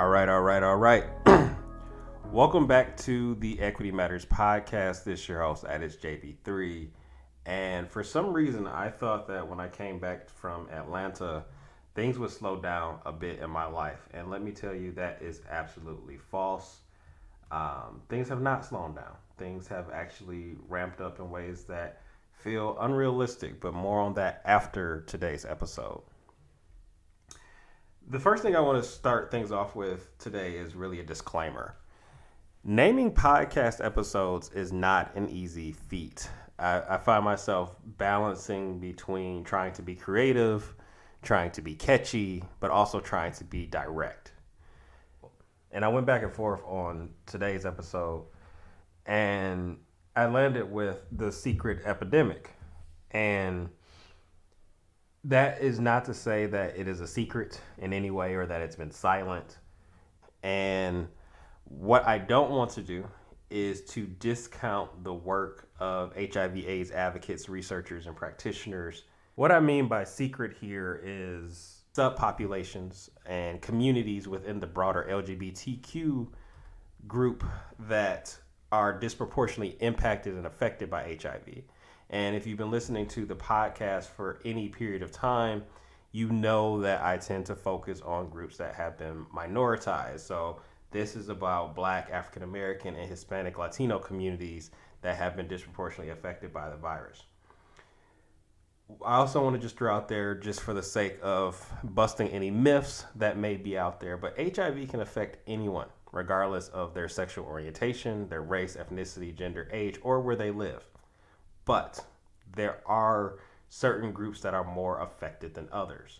All right. Welcome back to the Equity Matters podcast. This is your host, that is JB3. And for some reason, I thought that when I came back from Atlanta, things would slow down a bit in my life. And let me tell you, that is absolutely false. Things have not slowed down. Things have actually ramped up in ways that feel unrealistic, but more on that after today's episode. The first thing I want to start things off with today is really a disclaimer. Naming podcast episodes is not an easy feat. I find myself balancing between trying to be creative, trying to be catchy, but also trying to be direct. And I went back and forth on today's episode, and I landed with the secret epidemic. And that is not to say that it is a secret in any way or that it's been silent. And what I don't want to do is to discount the work of HIV/AIDS advocates, researchers, and practitioners. What I mean by secret here is subpopulations and communities within the broader LGBTQ group that are disproportionately impacted and affected by HIV. And if you've been listening to the podcast for any period of time, you know that I tend to focus on groups that have been minoritized. So this is about Black, African American, and Hispanic Latino communities that have been disproportionately affected by the virus. I also want to just throw out there, just for the sake of busting any myths that may be out there, but HIV can affect anyone, regardless of their sexual orientation, their race, ethnicity, gender, age, or where they live. But there are certain groups that are more affected than others.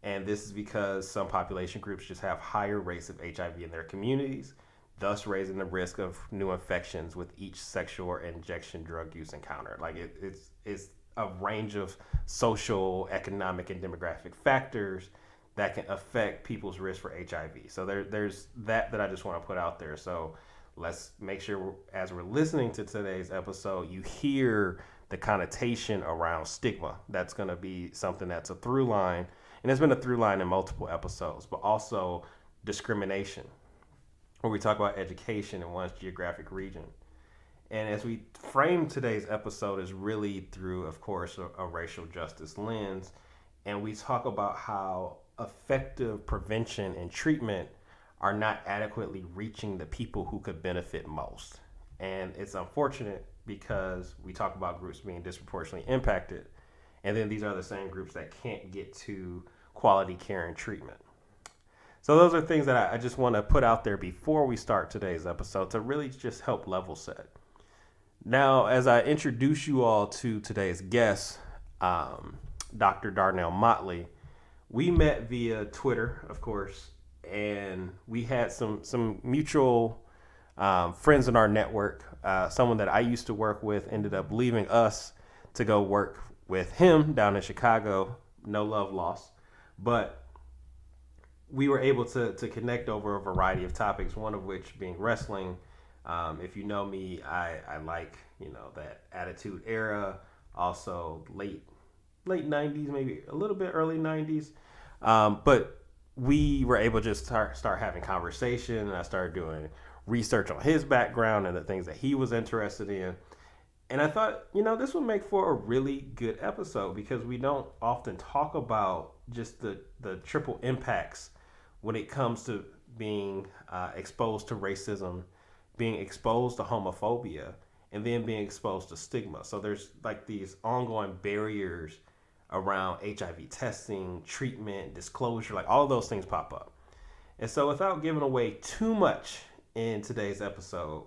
And this is because some population groups just have higher rates of HIV in their communities, thus raising the risk of new infections with each sexual or injection drug use encounter. Like it's a range of social, economic, and demographic factors that can affect people's risk for HIV. So there's that I just want to put out there. So let's make sure as we're listening to today's episode, you hear the connotation around stigma. That's going to be something that's a through line. And there's been a through line in multiple episodes, but also discrimination, where we talk about education in one's geographic region. And as we frame today's episode is really through, of course, a racial justice lens. And we talk about how effective prevention and treatment are not adequately reaching the people who could benefit most. And it's unfortunate because we talk about groups being disproportionately impacted, and then these are the same groups that can't get to quality care and treatment. So those are things that I just want to put out there before we start today's episode to really just help level set. Now, as I introduce you all to today's guest, Dr. Darnell Motley, we met via Twitter, of course, and we had some mutual friends in our network. Someone that I used to work with ended up leaving us to go work with him down in Chicago. No love lost, but we were able to connect over a variety of topics, one of which being wrestling. If you know me, I like, that Attitude Era, also late 90s, maybe a little bit early 90s. But we were able to just start having conversation, and I started doing research on his background and the things that he was interested in. And I thought, this would make for a really good episode because we don't often talk about just the triple impacts when it comes to being exposed to racism, being exposed to homophobia, and then being exposed to stigma. So there's like these ongoing barriers around HIV testing, treatment, disclosure, like all of those things pop up. And so without giving away too much in today's episode,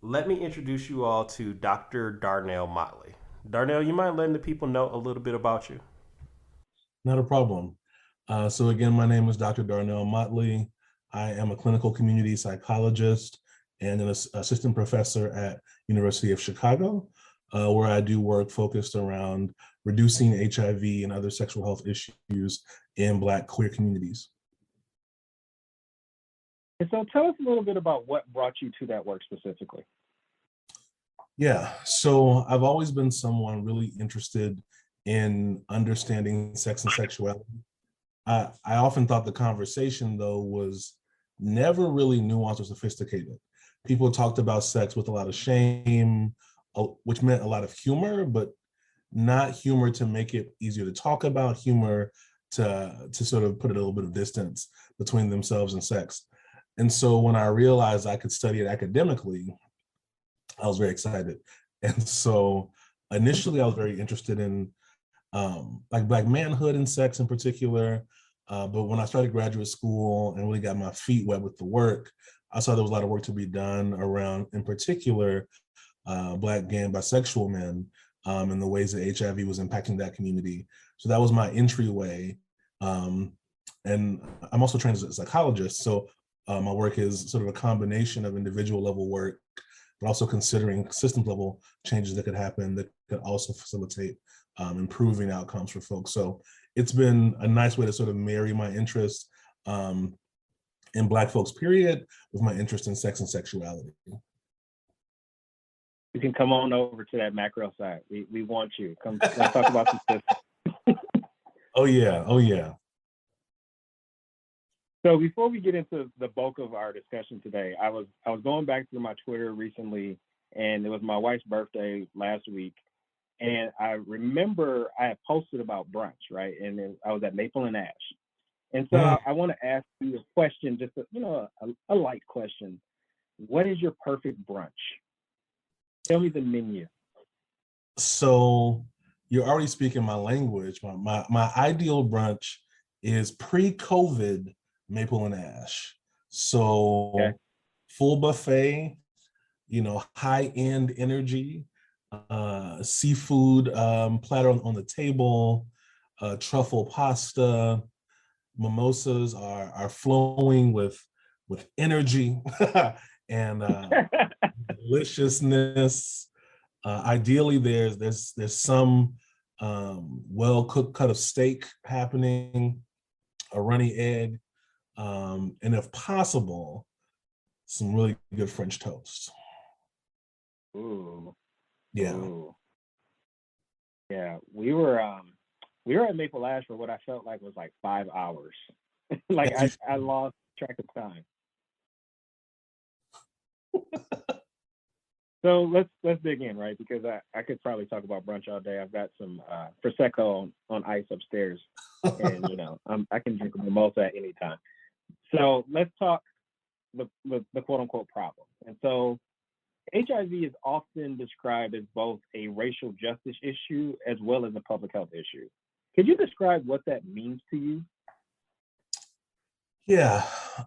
let me introduce you all to Dr. Darnell Motley. Darnell, you mind letting the people know a little bit about you? Not a problem. So again, my name is Dr. Darnell Motley. I am a clinical community psychologist and an assistant professor at University of Chicago, where I do work focused around reducing HIV and other sexual health issues in Black queer communities. And so tell us a little bit about what brought you to that work specifically. Yeah, so I've always been someone really interested in understanding sex and sexuality. I often thought the conversation, though, was never really nuanced or sophisticated. People talked about sex with a lot of shame, which meant a lot of humor, but not humor to make it easier to talk about, humor to sort of put a little bit of distance between themselves and sex. And so when I realized I could study it academically, I was very excited. And so initially I was very interested in like Black manhood and sex in particular. But when I started graduate school and really got my feet wet with the work, I saw there was a lot of work to be done around, in particular, Black, gay, and bisexual men, and the ways that HIV was impacting that community. So that was my entryway. And I'm also trained as a psychologist. So my work is sort of a combination of individual level work, but also considering system level changes that could happen that could also facilitate improving outcomes for folks. So it's been a nice way to sort of marry my interest in Black folks, period, with my interest in sex and sexuality. You can come on over to that macro side. We want you. Come, let's talk about some systems. Oh yeah, oh yeah. So before we get into the bulk of our discussion today, I was going back through my Twitter recently, and it was my wife's birthday last week. And I remember I had posted about brunch, right? And then I was at Maple and Ash. And so I want to ask you a question, just a light question. What is your perfect brunch? Tell me the menu. So you're already speaking my language. My ideal brunch is pre-COVID Maple and Ash. So okay. Full buffet, high-end energy, seafood platter on the table, truffle pasta, mimosas are flowing with energy and deliciousness. Ideally, there's some well-cooked cut of steak happening, a runny egg, and if possible, some really good French toast. Ooh. Yeah. Ooh. Yeah. We were at Maple Ash for what I felt like was like 5 hours. Like I lost track of time. So let's dig in, right? Because I could probably talk about brunch all day. I've got some Prosecco on ice upstairs, and I can drink a mimosa at any time. So let's talk the quote unquote problem. And so HIV is often described as both a racial justice issue as well as a public health issue. Could you describe what that means to you? Yeah,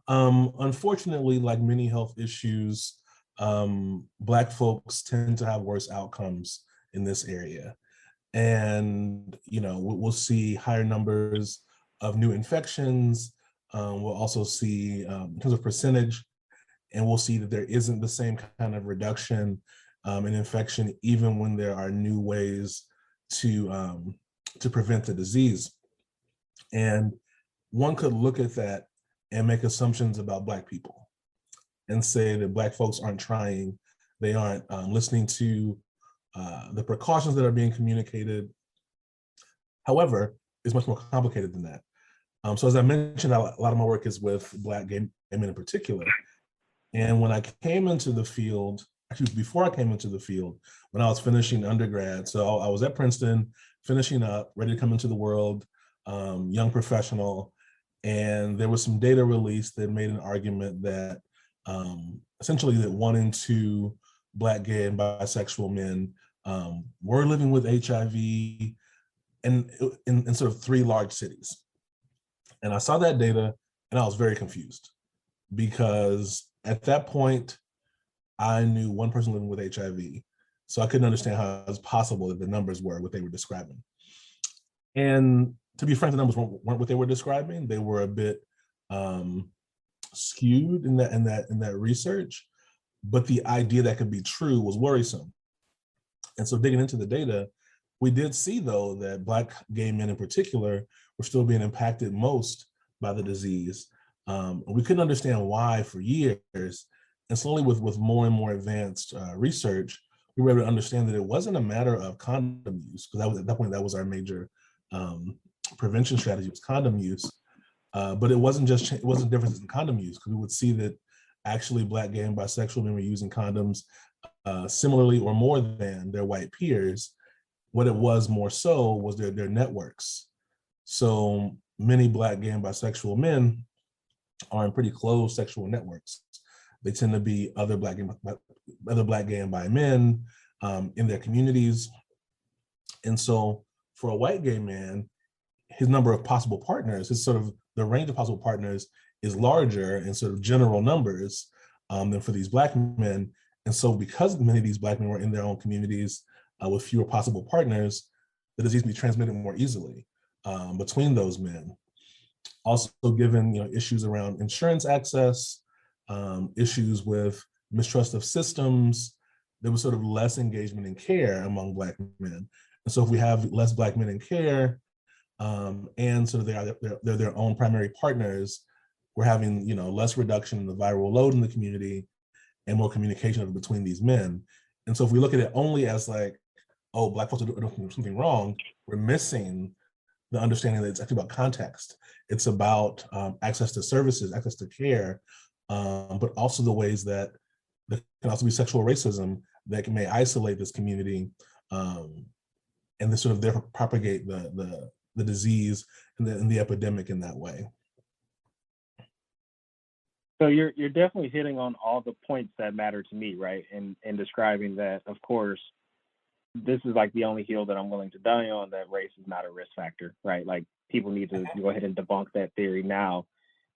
unfortunately, like many health issues, Black folks tend to have worse outcomes in this area. And, we'll see higher numbers of new infections. We'll also see, in terms of percentage, and we'll see that there isn't the same kind of reduction in infection, even when there are new ways to prevent the disease. And one could look at that and make assumptions about Black people and say that Black folks aren't trying, they aren't listening to the precautions that are being communicated. However, it's much more complicated than that. So as I mentioned, a lot of my work is with Black gay men in particular. And when I came into the field, actually before I came into the field, when I was finishing undergrad, so I was at Princeton, finishing up, ready to come into the world, young professional, and there was some data released that made an argument that essentially that 1 in 2 Black, gay, and bisexual men were living with HIV in sort of 3 large cities. And I saw that data and I was very confused because at that point, I knew 1 person living with HIV. So I couldn't understand how it was possible that the numbers were what they were describing. And to be frank, the numbers weren't what they were describing. They were a bit skewed in that research, but the idea that could be true was worrisome. And so digging into the data, we did see though that Black gay men in particular were still being impacted most by the disease. We couldn't understand why for years, and slowly with more and more advanced research, we were able to understand that it wasn't a matter of condom use, because at that point that was our major prevention strategy, was condom use. But it wasn't differences in condom use, because we would see that actually Black, gay, and bisexual men were using condoms similarly or more than their white peers. What it was more so was their networks. So many Black, gay, and bisexual men are in pretty close sexual networks. They tend to be other Black, gay, and bi men in their communities. And so for a white gay man, his number of possible partners, his sort of the range of possible partners is larger in sort of general numbers than for these Black men. And so because many of these Black men were in their own communities with fewer possible partners, the disease can be transmitted more easily between those men. Also, given issues around insurance access, issues with mistrust of systems, there was sort of less engagement in care among Black men. And so if we have less Black men in care, and sort of they're their own primary partners, we're having less reduction in the viral load in the community and more communication between these men. And so if we look at it only as like, oh, Black folks are doing something wrong, we're missing the understanding that it's actually about context. It's about access to services, access to care, but also the ways that there can also be sexual racism that may isolate this community and then sort of therefore propagate the disease and the epidemic in that way. So you're definitely hitting on all the points that matter to me, right? And describing that, of course, this is like the only hill that I'm willing to die on, that race is not a risk factor, right? Like people need to go ahead and debunk that theory now.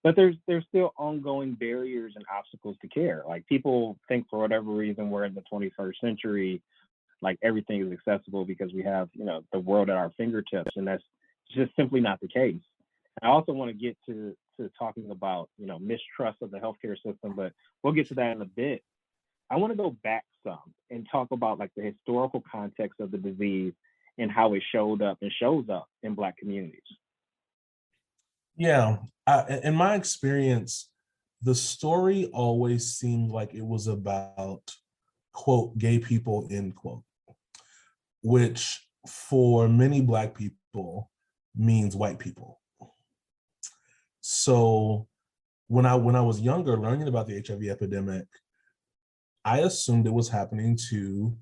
But there's still ongoing barriers and obstacles to care. Like people think for whatever reason we're in the 21st century, like everything is accessible because we have, the world at our fingertips, and that's just simply not the case. I also want to get to talking about, mistrust of the healthcare system, but we'll get to that in a bit. I want to go back some and talk about like the historical context of the disease and how it showed up and shows up in Black communities. Yeah, in my experience, the story always seemed like it was about, quote, gay people, end quote, which for many Black people means white people. So when I was younger, learning about the HIV epidemic, I assumed it was happening to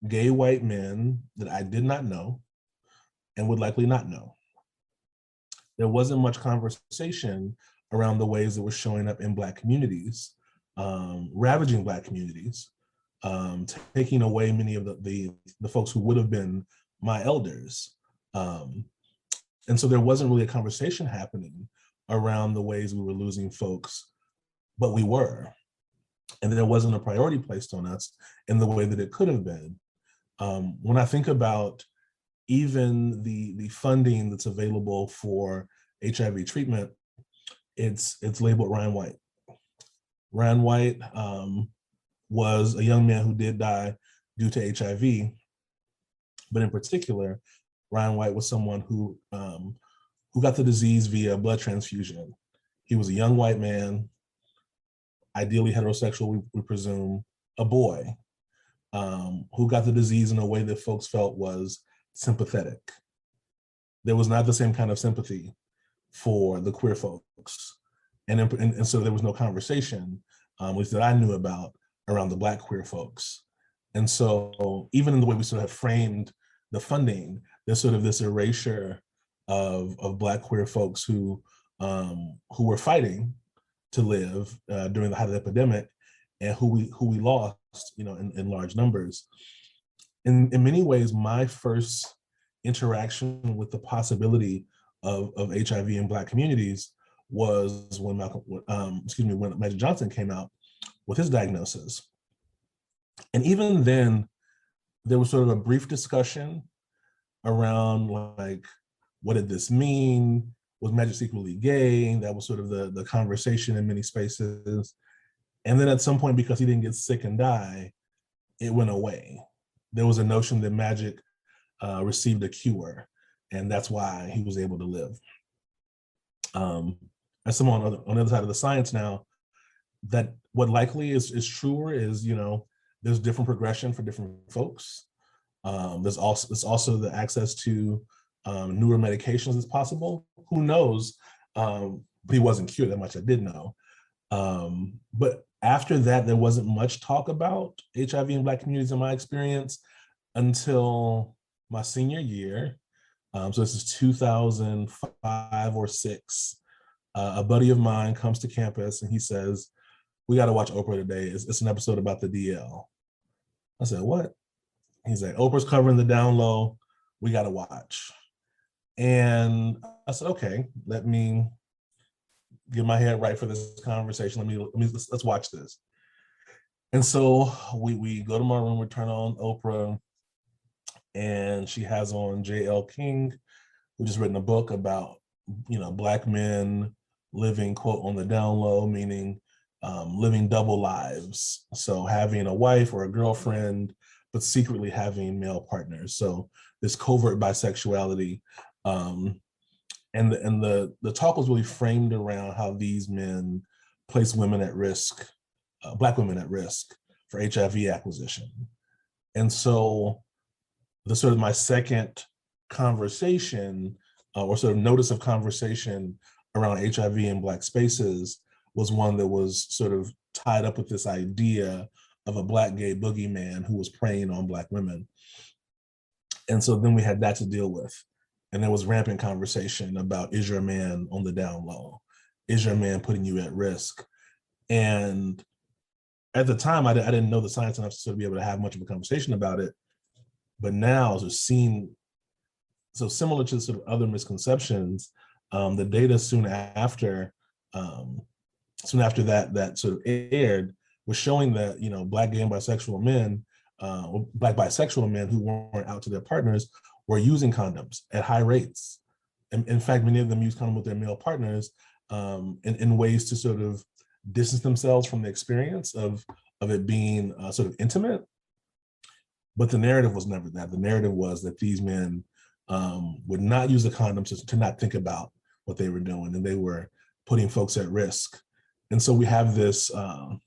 gay white men that I did not know and would likely not know. There wasn't much conversation around the ways that were showing up in Black communities, ravaging Black communities, taking away many of the folks who would have been my elders. And so there wasn't really a conversation happening around the ways we were losing folks, but we were. And there wasn't a priority placed on us in the way that it could have been. When I think about even the funding that's available for HIV treatment, it's labeled Ryan White. Ryan White was a young man who did die due to HIV, but in particular, Ryan White was someone who got the disease via blood transfusion. He was a young white man, ideally heterosexual, we presume, a boy, who got the disease in a way that folks felt was sympathetic. There was not the same kind of sympathy for the queer folks. And so there was no conversation, at least that I knew about, around the Black queer folks. And so even in the way we sort of have framed the funding, there's sort of this erasure of Black queer folks who were fighting to live during the height of the epidemic, and who we lost, in large numbers. In many ways, my first interaction with the possibility of HIV in Black communities was when when Magic Johnson came out with his diagnosis. And even then, there was sort of a brief discussion around like, what did this mean? Was Magic secretly gay? That was sort of the conversation in many spaces. And then at some point, because he didn't get sick and die, it went away. There was a notion that Magic received a cure, and that's why he was able to live. As someone on the other side of the science now, that what likely is truer is, there's different progression for different folks. There's also the access to newer medications is possible. Who knows But he wasn't cured, that much I did know. But after that, there wasn't much talk about HIV in Black communities in my experience until my senior year. So this is 2005 or 6. A buddy of mine comes to campus and he says, "We got to watch Oprah today. It's an episode about the DL." I said, "What?" He's like, "Oprah's covering the down low. We got to watch." And I said, "Okay, let me get my head right for this conversation. Let's watch this." And so we go to my room, we turn on Oprah, and she has on J.L. King, who just written a book about, Black men living, quote, on the down low, meaning living double lives. So having a wife or a girlfriend, but secretly having male partners. So this covert bisexuality. And the talk was really framed around how these men place women at risk, Black women at risk for HIV acquisition. And so the sort of my second conversation or sort of notice of conversation around HIV in Black spaces was one that was sort of tied up with this idea of a Black gay boogeyman who was preying on Black women. And so then we had that to deal with. And there was rampant conversation about, is your man on the down low? Is your man putting you at risk? And at the time, I didn't know the science enough to sort of be able to have much of a conversation about it. But now, so similar to sort of other misconceptions, the data soon after that sort of aired was showing that, Black gay and bisexual men, Black bisexual men who weren't out to their partners were using condoms at high rates. And in fact, many of them use condoms with their male partners in ways to sort of distance themselves from the experience of it being sort of intimate. But the narrative was never that. The narrative was that these men would not use the condoms to not think about what they were doing, and they were putting folks at risk. And so we have this sort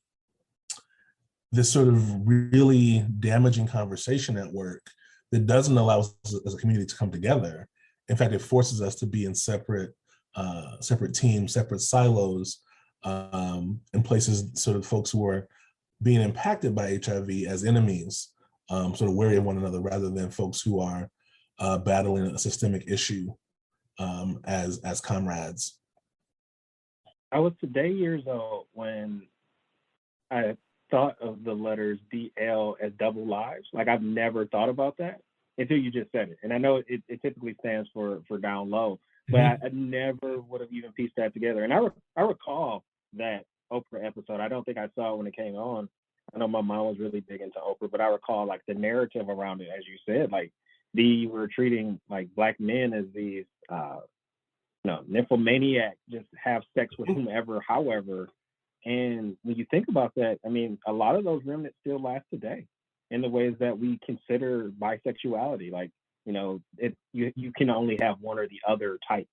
of really damaging conversation at work that doesn't allow us as a community to come together. In fact, it forces us to be in separate teams, separate silos, in places sort of folks who are being impacted by HIV as enemies, sort of wary of one another, rather than folks who are battling a systemic issue as comrades. I was today years old when I thought of the letters DL as double lives. Like, I've never thought about that until you just said it. And I know it typically stands for down low, but I never would have even pieced that together. And I recall that Oprah episode. I don't think I saw it when it came on. I know my mom was really big into Oprah, but I recall like the narrative around it, as you said, like they were treating like Black men as these nymphomaniac, just have sex with whomever, however. And when you think about that, I mean, a lot of those remnants still last today in the ways that we consider bisexuality. Like, you can only have one or the other type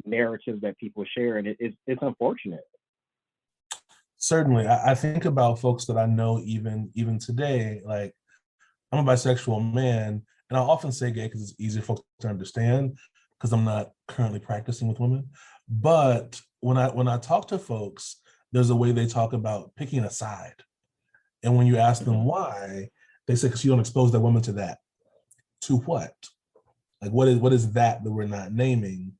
narratives that people share, and it's unfortunate. Certainly, I think about folks that I know even today. Like, I'm a bisexual man, and I often say gay because it's easier for folks to understand because I'm not currently practicing with women. But when I talk to folks, there's a way they talk about picking a side. And when you ask them why, they say, because you don't expose that woman to that. To what? Like, what is that we're not naming?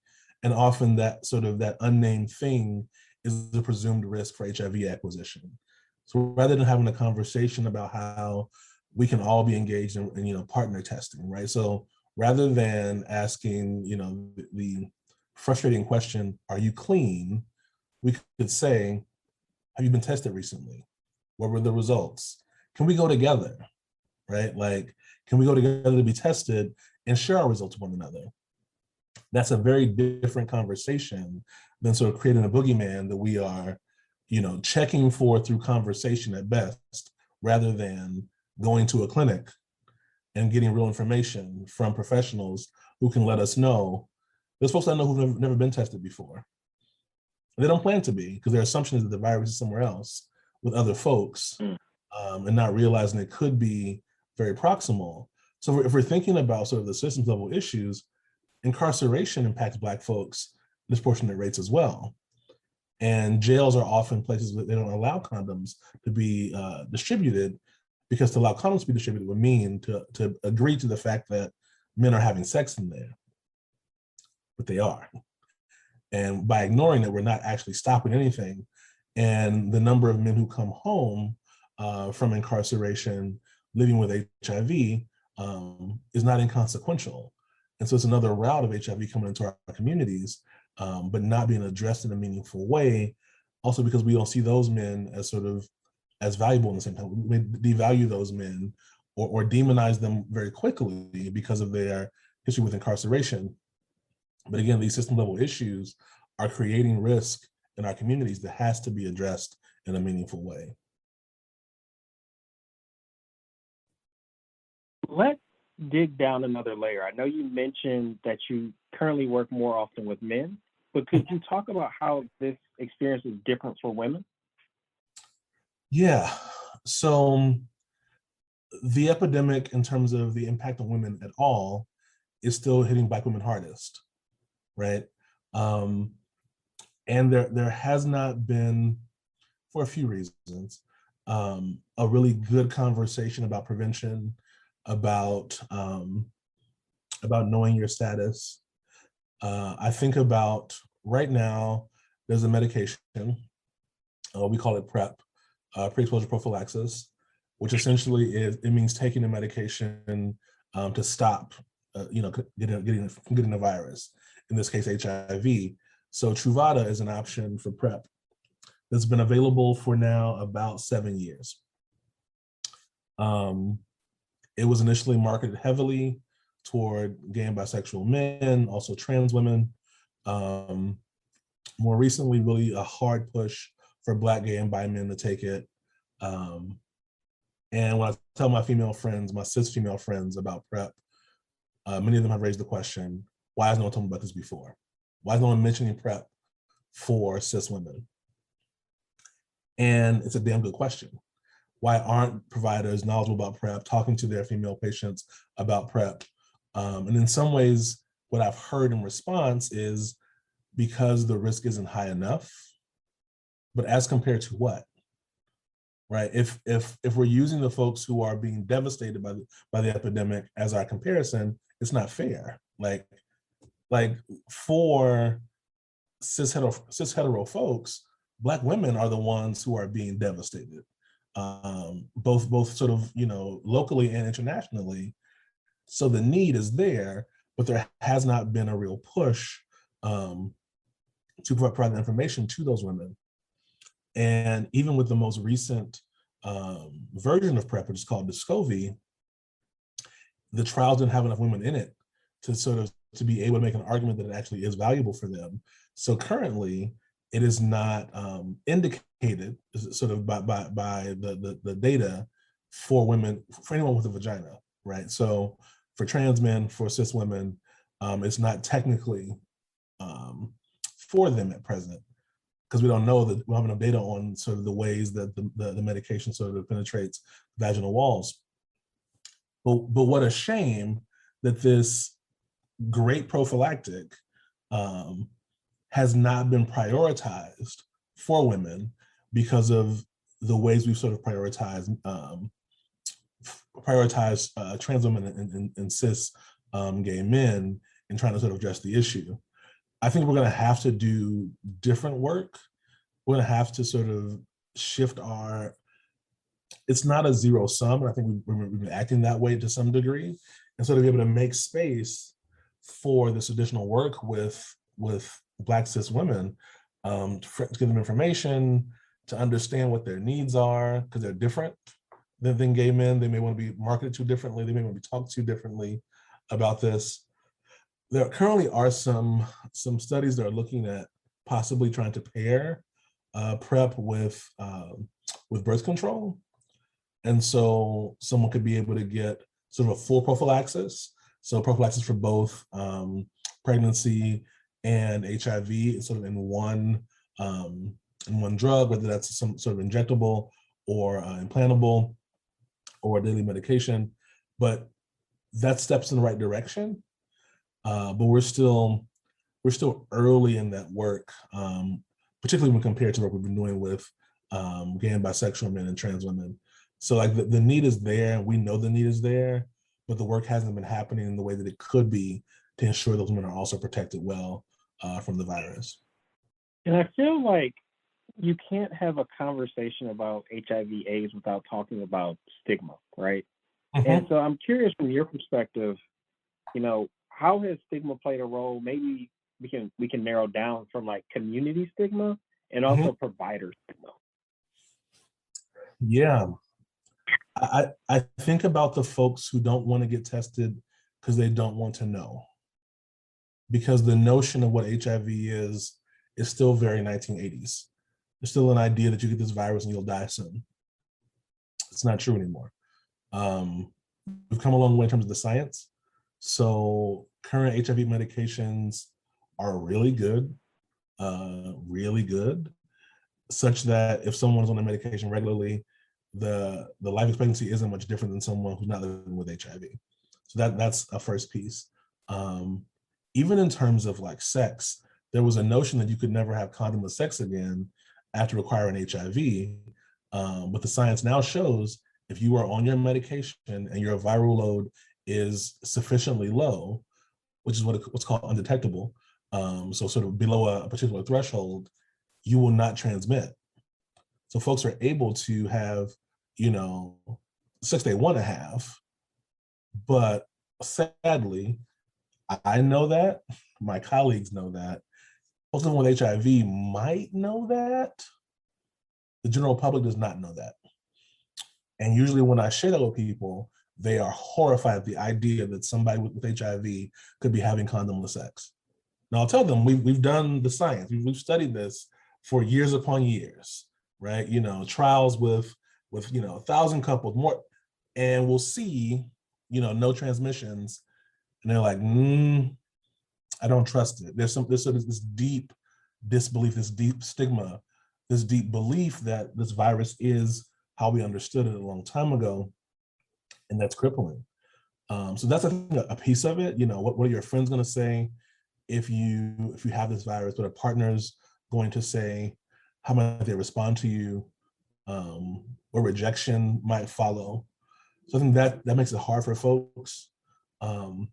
And often that sort of that unnamed thing is the presumed risk for HIV acquisition. So rather than having a conversation about how we can all be engaged in partner testing, right? So rather than asking, the frustrating question, are you clean? We could say, have you been tested recently? What were the results? Can we go together, right? Like, can we go together to be tested and share our results with one another? That's a very different conversation than sort of creating a boogeyman that we are, checking for through conversation at best, rather than going to a clinic and getting real information from professionals who can let us know. There's folks I know who've never been tested before. They don't plan to be, because their assumption is that the virus is somewhere else with other folks, and not realizing it could be very proximal. So if we're thinking about sort of the systems level issues, incarceration impacts Black folks disproportionate rates as well. And jails are often places that they don't allow condoms to be distributed, because to allow condoms to be distributed would mean to agree to the fact that men are having sex in there, but they are. And by ignoring it, we're not actually stopping anything. And the number of men who come home from incarceration living with HIV is not inconsequential. And so it's another route of HIV coming into our communities, but not being addressed in a meaningful way. Also because we don't see those men as sort of as valuable in the same time. We devalue those men or demonize them very quickly because of their history with incarceration. But again, these system level issues are creating risk in our communities that has to be addressed in a meaningful way. Let's dig down another layer. I know you mentioned that you currently work more often with men, but could you talk about how this experience is different for women? Yeah, so the epidemic in terms of the impact on women at all is still hitting Black women hardest, right? And there has not been, for a few reasons, a really good conversation about prevention, about knowing your status. I think about right now, there's a medication, we call it PrEP, pre-exposure prophylaxis, which essentially means taking a medication to stop, getting the virus. In this case, HIV. So Truvada is an option for PrEP that's been available for now about 7 years. It was initially marketed heavily toward gay and bisexual men, also trans women. More recently, really a hard push for Black, gay, and bi men to take it. And when I tell my female friends, my cis female friends about PrEP, many of them have raised the question, why has no one told me about this before? Why is no one mentioning PrEP for cis women? And it's a damn good question. Why aren't providers knowledgeable about PrEP, talking to their female patients about PrEP? And in some ways, what I've heard in response is because the risk isn't high enough, but as compared to what? Right? If we're using the folks who are being devastated by the epidemic as our comparison, it's not fair. Like for cis hetero folks, Black women are the ones who are being devastated, both sort of, locally and internationally. So the need is there, but there has not been a real push to provide the information to those women. And even with the most recent version of PrEP, which is called Descovy, the trials didn't have enough women in it to be able to make an argument that it actually is valuable for them. So currently, it is not indicated sort of by the data for women, for anyone with a vagina, right? So for trans men, for cis women, it's not technically for them at present, because we don't know that we don't have enough data on sort of the ways that the medication sort of penetrates vaginal walls. But what a shame that this great prophylactic has not been prioritized for women because of the ways we've sort of prioritized trans women and cis gay men in trying to sort of address the issue. I think we're going to have to do different work. We're going to have to sort of shift it's not a zero sum, and I think we've been acting that way to some degree, and sort of be able to make space for this additional work with Black cis women, to give them information, to understand what their needs are, because they're different than gay men. They may want to be marketed to differently. They may want to be talked to differently about this. There currently are some studies that are looking at possibly trying to pair PrEP with birth control. And so someone could be able to get sort of a full prophylaxis. So prophylaxis for both pregnancy and HIV, sort of in one drug, whether that's some sort of injectable or implantable or daily medication. But that steps in the right direction. But we're still we're still early in that work, particularly when compared to what we've been doing with gay and bisexual men and trans women. So like the need is there, and we know the need is there, but the work hasn't been happening in the way that it could be to ensure those men are also protected well from the virus. And I feel like you can't have a conversation about HIV/AIDS without talking about stigma, right? Mm-hmm. And so I'm curious from your perspective, how has stigma played a role? Maybe we can narrow down from like community stigma and also provider stigma. Yeah. I think about the folks who don't want to get tested because they don't want to know. Because the notion of what HIV is still very 1980s. There's still an idea that you get this virus and you'll die soon. It's not true anymore. We've come a long way in terms of the science. So current HIV medications are really good, such that if someone's on a medication regularly, the life expectancy isn't much different than someone who's not living with HIV. So that's a first piece. Even in terms of like sex, there was a notion that you could never have condomless sex again after acquiring HIV. But the science now shows if you are on your medication and your viral load is sufficiently low, which is what's called undetectable, so sort of below a particular threshold, you will not transmit. So folks are able to have, sex they want to have, but sadly, I know that, my colleagues know that, folks living with HIV might know that, the general public does not know that. And usually when I share that with people, they are horrified at the idea that somebody with HIV could be having condomless sex. Now I'll tell them, we've done the science, we've studied this for years upon years, right? Trials with 1,000 couples, more, and we'll see, no transmissions. And they're like, I don't trust it. There's this deep disbelief, this deep stigma, this deep belief that this virus is how we understood it a long time ago, and that's crippling. So that's a piece of it. What are your friends going to say if you have this virus? What are partners going to say? How might they respond to you? Or rejection might follow. So I think that makes it hard for folks. And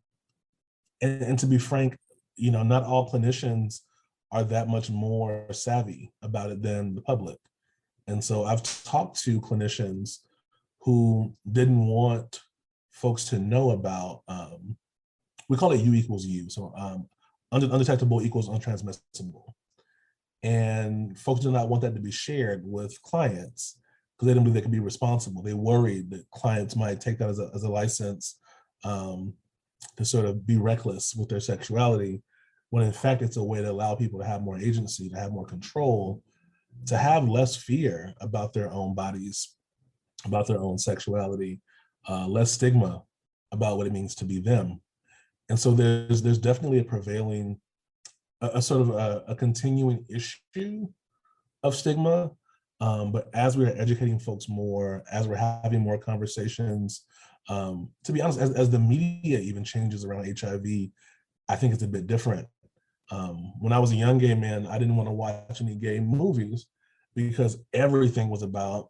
to be frank, not all clinicians are that much more savvy about it than the public. And so I've talked to clinicians who didn't want folks to know about, we call it U equals U. So undetectable equals untransmissible. And folks do not want that to be shared with clients because they didn't believe they could be responsible. They worried that clients might take that as a license to sort of be reckless with their sexuality, when in fact it's a way to allow people to have more agency, to have more control, to have less fear about their own bodies, about their own sexuality, less stigma about what it means to be them. And so there's definitely a prevailing, a sort of a continuing issue of stigma. But as we're educating folks more, as we're having more conversations, to be honest, as the media even changes around HIV, I think it's a bit different. When I was a young gay man, I didn't want to watch any gay movies because everything was about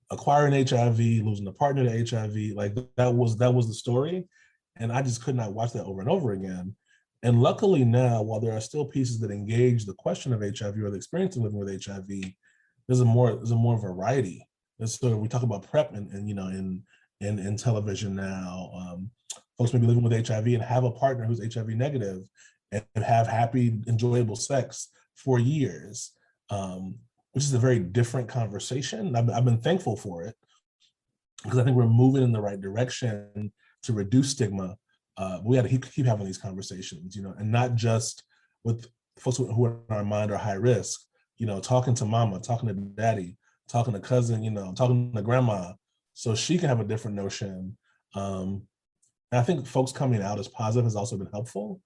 acquiring HIV, losing a partner to HIV. Like that was the story. And I just could not watch that over and over again. And luckily now, while there are still pieces that engage the question of HIV or the experience of living with HIV, there's a more variety. So we talk about PrEP in television now. Folks may be living with HIV and have a partner who's HIV negative and have happy, enjoyable sex for years, which is a very different conversation. I've been thankful for it because I think we're moving in the right direction to reduce stigma. We got to keep having these conversations, and not just with folks who in our mind are high risk, talking to mama, talking to daddy, talking to cousin, talking to grandma, so she can have a different notion. And I think folks coming out as positive has also been helpful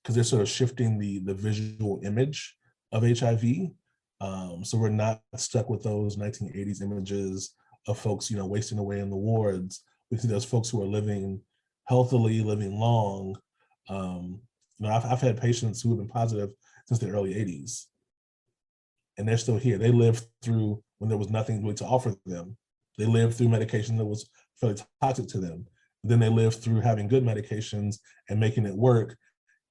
because they're sort of shifting the visual image of HIV. So we're not stuck with those 1980s images of folks, wasting away in the wards. We see those folks who are living healthily, living long, I've had patients who have been positive since the early 80s, and they're still here. They lived through when there was nothing really to offer them. They lived through medication that was fairly toxic to them. Then they lived through having good medications and making it work,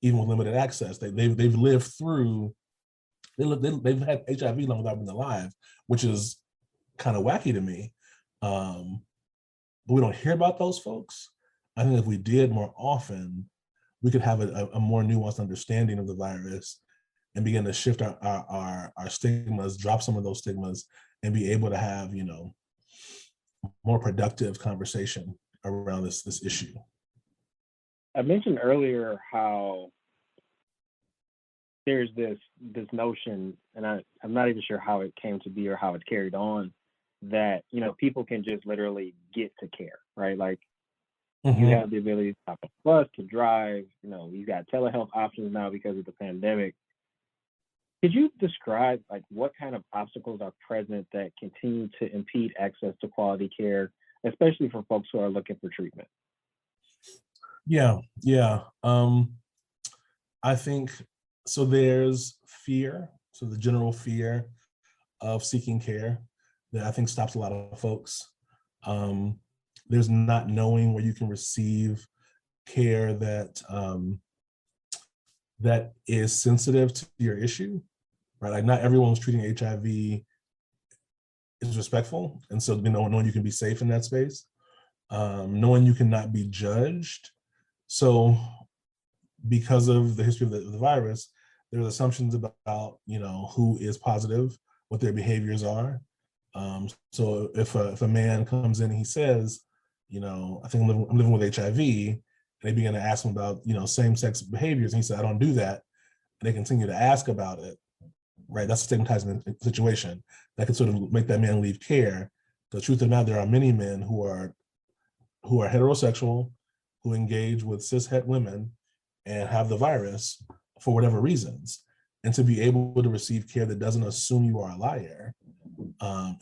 even with limited access. They've lived through. They've had HIV longer than I've been alive, which is kind of wacky to me. But we don't hear about those folks. I think if we did more often, we could have a more nuanced understanding of the virus and begin to shift our stigmas, drop some of those stigmas, and be able to have, more productive conversation around this issue. I mentioned earlier how there's this notion, and I'm not even sure how it came to be or how it's carried on, that people can just literally get to care, right? Like you have the ability to hop a bus, to drive. You've got telehealth options now because of the pandemic. Could you describe like what kind of obstacles are present that continue to impede access to quality care, especially for folks who are looking for treatment? Yeah. I think so. There's fear. So the general fear of seeking care that I think stops a lot of folks. There's not knowing where you can receive care that that is sensitive to your issue, right? Like not everyone who's treating HIV is respectful. And so, knowing you can be safe in that space, knowing you cannot be judged. So because of the history of the virus, there's assumptions about, who is positive, what their behaviors are. So if a man comes in and he says, I think I'm living with HIV, and they begin to ask him about, same-sex behaviors, and he said, I don't do that, and they continue to ask about it, right? That's a stigmatizing situation that can sort of make that man leave care. The truth of the matter, there are many men who are heterosexual, who engage with cis-het women and have the virus for whatever reasons. And to be able to receive care that doesn't assume you are a liar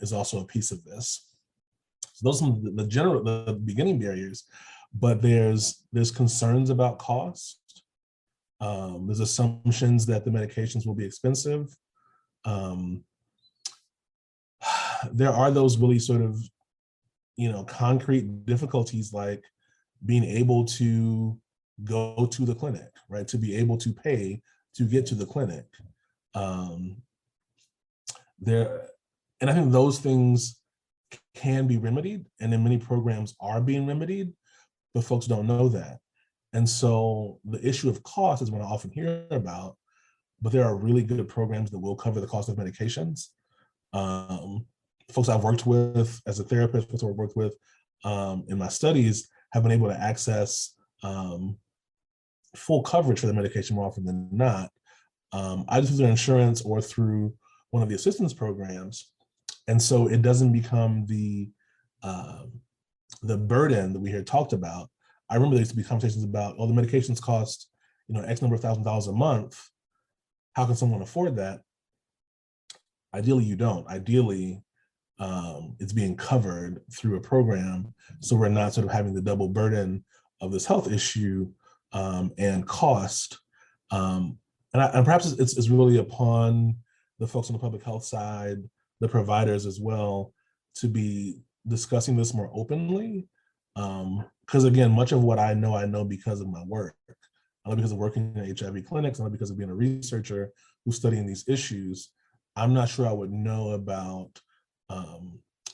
is also a piece of this. So those are the beginning barriers, but there's concerns about cost. There's assumptions that the medications will be expensive. There are those really sort of, concrete difficulties like being able to go to the clinic, right? To be able to pay to get to the clinic. And I think those things can be remedied, and then many programs are being remedied, but folks don't know that. And so the issue of cost is what I often hear about, but there are really good programs that will cover the cost of medications. Folks I've worked with as a therapist, folks I've worked with in my studies have been able to access full coverage for the medication more often than not, either through their insurance or through one of the assistance programs. And so it doesn't become the burden that we hear talked about. I remember there used to be conversations about, the medications cost, X number of $1,000s a month. How can someone afford that? Ideally, you don't. Ideally, it's being covered through a program, so we're not sort of having the double burden of this health issue and cost. And perhaps it's really upon the folks on the public health side, the providers as well, to be discussing this more openly. Because again, much of what I know because of my work. I know because of working in HIV clinics, I know because of being a researcher who's studying these issues. I'm not sure I would know about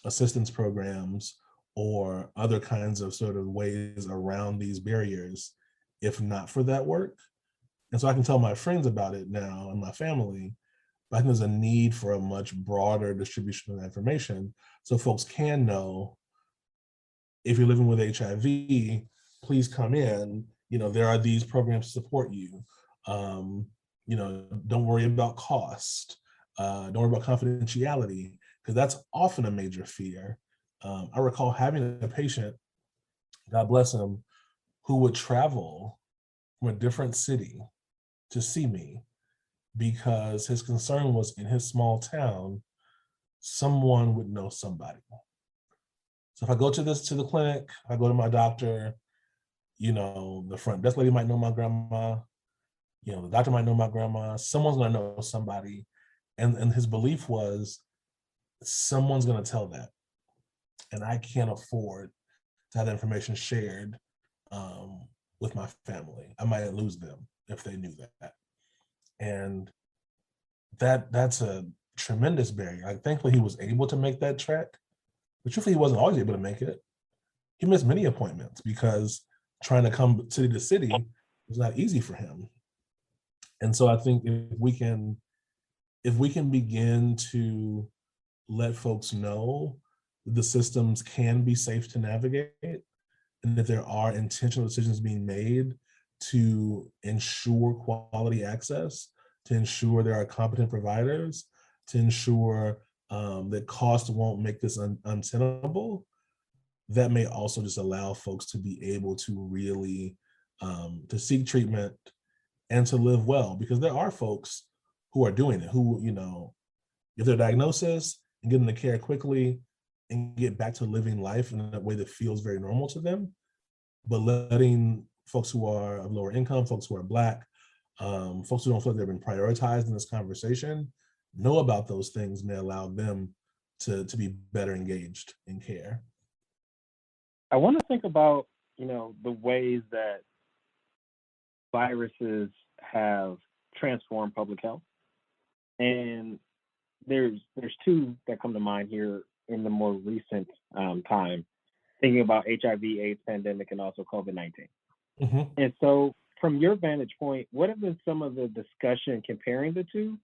assistance programs or other kinds of sort of ways around these barriers if not for that work. And so I can tell my friends about it now and my family, but I think there's a need for a much broader distribution of information so folks can know, if you're living with HIV, please come in. There are these programs to support you. Don't worry about cost. Don't worry about confidentiality, because that's often a major fear. I recall having a patient, God bless him, who would travel from a different city to see me because his concern was, in his small town, someone would know somebody. So if I go to the clinic, I go to my doctor, the front desk lady might know my grandma, the doctor might know my grandma, someone's gonna know somebody. And his belief was someone's gonna tell that. And I can't afford to have that information shared with my family. I might lose them if they knew that. And that's a tremendous barrier. Like, thankfully he was able to make that trek, but truthfully he wasn't always able to make it. He missed many appointments because trying to come city to city was not easy for him. And so I think if we can begin to let folks know the systems can be safe to navigate, and that there are intentional decisions being made to ensure quality access, to ensure there are competent providers, to ensure that cost won't make this untenable, that may also just allow folks to be able to really to seek treatment and to live well. Because there are folks who are doing it, who, get their diagnosis and get into care quickly and get back to living life in a way that feels very normal to them. But letting folks who are of lower income, folks who are Black, folks who don't feel like they've been prioritized in this conversation, know about those things may allow them to be better engaged in care. I want to think about, the ways that viruses have transformed public health. And there's two that come to mind here in the more recent time, thinking about HIV/AIDS pandemic and also COVID-19. Mm-hmm. And so from your vantage point, what have been some of the discussion comparing the two?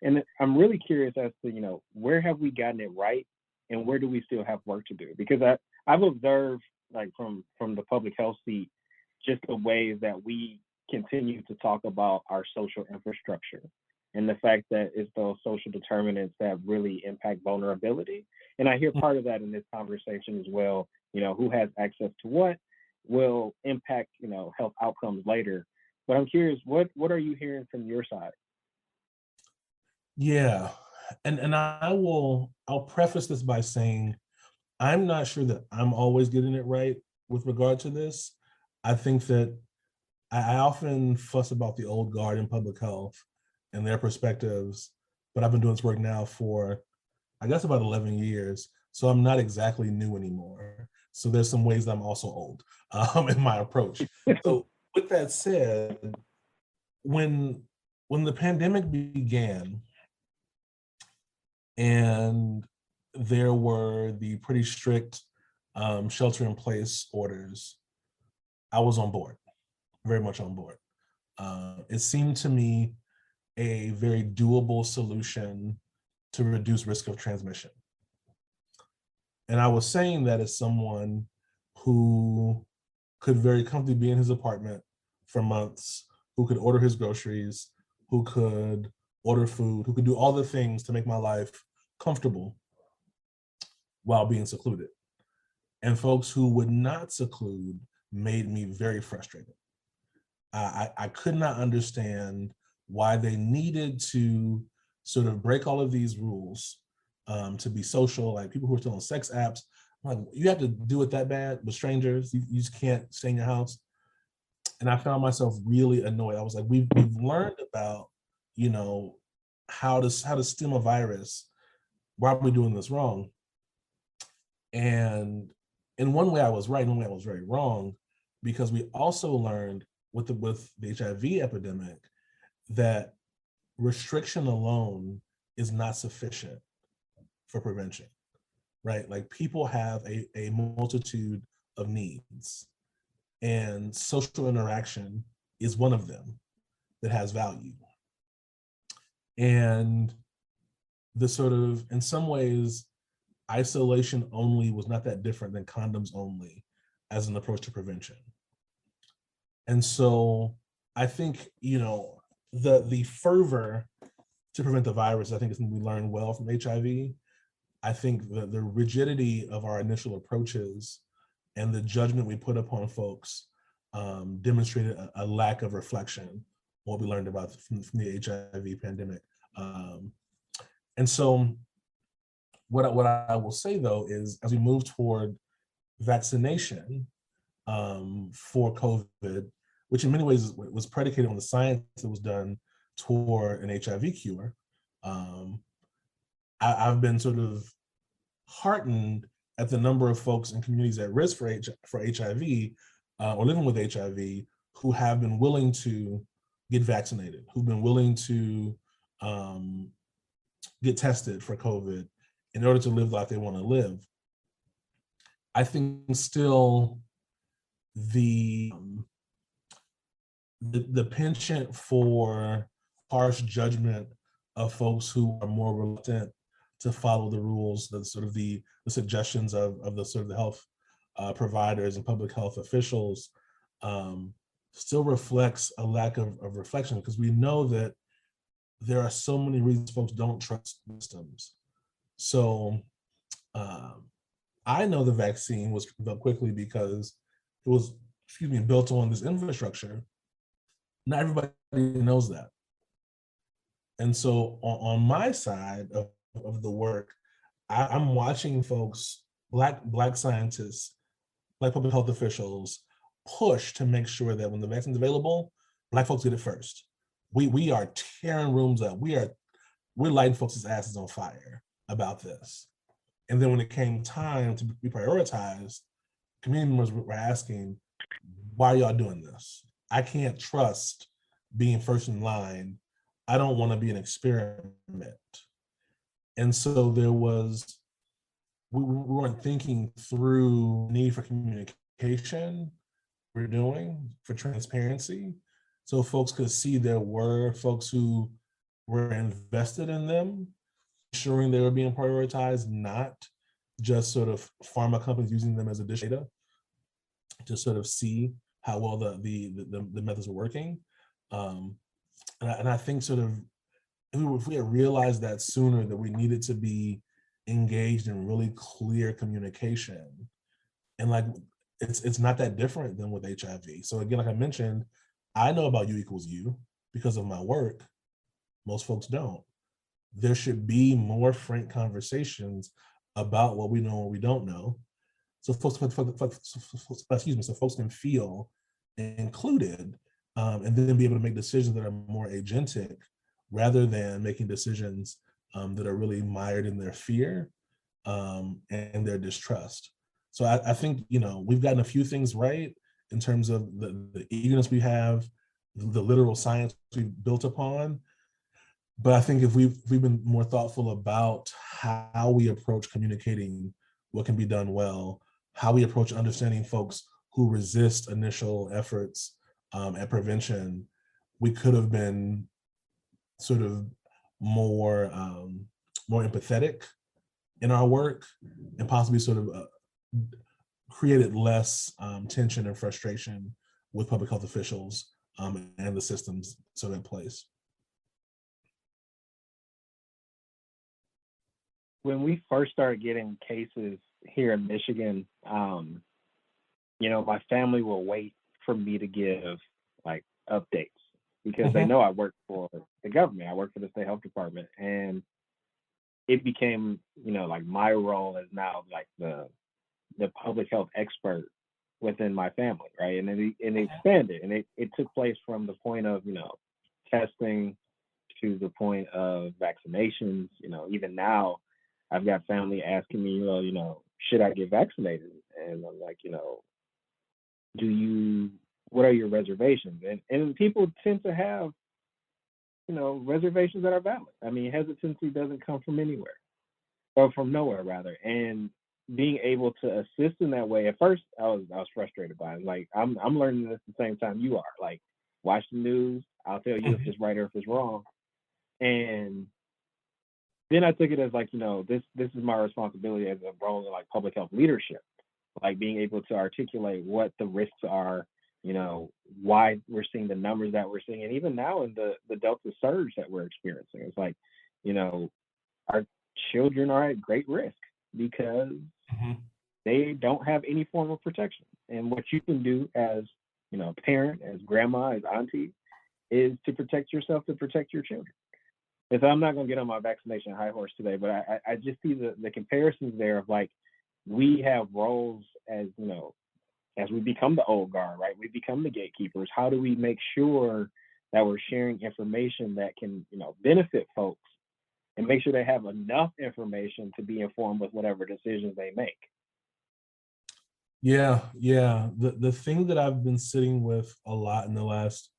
And I'm really curious as to, where have we gotten it right and where do we still have work to do? Because I've observed, like, from the public health seat, just the ways that we continue to talk about our social infrastructure and the fact that it's those social determinants that really impact vulnerability. And I hear part of that in this conversation as well. Who has access to what will impact, health outcomes later. But I'm curious, what are you hearing from your side? Yeah. And I'll preface this by saying I'm not sure that I'm always getting it right with regard to this. I think that I often fuss about the old guard in public health and their perspectives, but I've been doing this work now for, I guess, about 11 years. So I'm not exactly new anymore. So there's some ways that I'm also old in my approach. So with that said, when the pandemic began and there were the pretty strict shelter in place orders, I was on board, very much on board. It seemed to me a very doable solution to reduce risk of transmission. And I was saying that as someone who could very comfortably be in his apartment for months, who could order his groceries, who could order food, who could do all the things to make my life comfortable while being secluded. And folks who would not seclude made me very frustrated. I could not understand why they needed to sort of break all of these rules to be social, like people who are still on sex apps. I'm like, you have to do it that bad with strangers? You just can't stay in your house? And I found myself really annoyed. I was like, we've learned about, how to stem a virus. Why are we doing this wrong? And in one way I was right, in one way I was very wrong, because we also learned with the HIV epidemic that restriction alone is not sufficient for prevention, right? Like, people have a multitude of needs, and social interaction is one of them that has value. And the sort of, in some ways, isolation only was not that different than condoms only as an approach to prevention. And so I think, the fervor to prevent the virus, I think, is something we learned well from HIV. I think the rigidity of our initial approaches and the judgment we put upon folks demonstrated a lack of reflection, what we learned about from the HIV pandemic. And so what I will say, though, is as we move toward vaccination for COVID, which in many ways was predicated on the science that was done toward an HIV cure. I've been sort of heartened at the number of folks in communities at risk for HIV or living with HIV who have been willing to get vaccinated, who've been willing to get tested for COVID in order to live the life they want to live. I think still the penchant for harsh judgment of folks who are more reluctant to follow the rules, the sort of the suggestions of the sort of the health providers and public health officials still reflects a lack of reflection, because we know that there are so many reasons folks don't trust systems. So I know the vaccine was developed quickly because it was, built on this infrastructure. Not everybody knows that. And so on my side of the work, I'm watching folks, Black scientists, Black public health officials, push to make sure that when the vaccine's available, Black folks get it first. We are tearing rooms up. We're lighting folks' asses on fire about this. And then when it came time to be prioritized, community members were asking, why are y'all doing this? I can't trust being first in line. I don't want to be an experiment. And so we weren't thinking through the need for communication we're doing, for transparency, so folks could see there were folks who were invested in them, ensuring they were being prioritized, not just sort of pharma companies using them as additional data to sort of see how well the methods were working. And I think sort of if we had realized that sooner, that we needed to be engaged in really clear communication, and like it's not that different than with HIV. So again, like I mentioned, I know about U equals U because of my work. Most folks don't. There should be more frank conversations about what we know and what we don't know, so folks can feel included, and then be able to make decisions that are more agentic, rather than making decisions that are really mired in their fear and their distrust. So I think, we've gotten a few things right in terms of the eagerness we have, the literal science we've built upon. But I think if we've been more thoughtful about how we approach communicating what can be done well, how we approach understanding folks who resist initial efforts at prevention, we could have been sort of more empathetic in our work, and possibly sort of created less tension and frustration with public health officials and the systems sort of in place. When we first started getting cases here in Michigan, my family will wait for me to give like updates, because they know I work for the government. I work for the state health department, and it became, like my role is now like the public health expert within my family, right? And it expanded, and it took place from the point of, testing to the point of vaccinations. Even now, I've got family asking me, should I get vaccinated? And I'm like, what are your reservations? And people tend to have, reservations that are valid. I mean, hesitancy doesn't come from anywhere, or from nowhere rather. And being able to assist in that way, at first I was frustrated by it. Like, I'm learning this at the same time you are. Like, watch the news, I'll tell you if it's right or if it's wrong. And then I took it as like, this is my responsibility as a role in like public health leadership, like being able to articulate what the risks are, why we're seeing the numbers that we're seeing. And even now in the Delta surge that we're experiencing, it's like, our children are at great risk because they don't have any form of protection. And what you can do as, parent, as grandma, as auntie, is to protect yourself, to protect your children. And so I'm not going to get on my vaccination high horse today, but I just see the comparisons there of like, we have roles as, as we become the old guard, right? We become the gatekeepers. How do we make sure that we're sharing information that can, benefit folks and make sure they have enough information to be informed with whatever decisions they make? Yeah. The thing that I've been sitting with a lot in the last,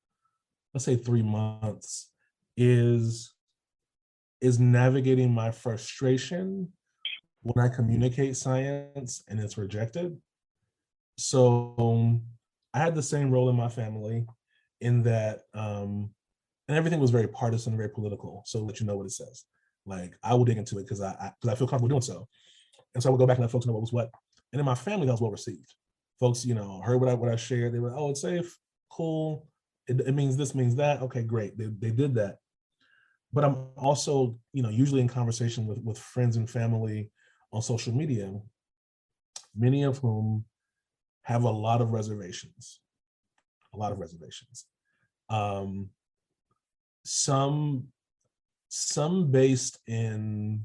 let's say 3 months, is navigating my frustration when I communicate science and it's rejected. So I had the same role in my family in that, and everything was very partisan, very political. So let you know what it says. Like I will dig into it because I feel comfortable doing so. And so I would go back and let folks know what was what. And in my family, that was well received. Folks, heard what I shared. They were, oh, it's safe, cool. It means this, means that. Okay, great. They did that. But I'm also, usually in conversation with friends and family on social media, many of whom have a lot of reservations, some based in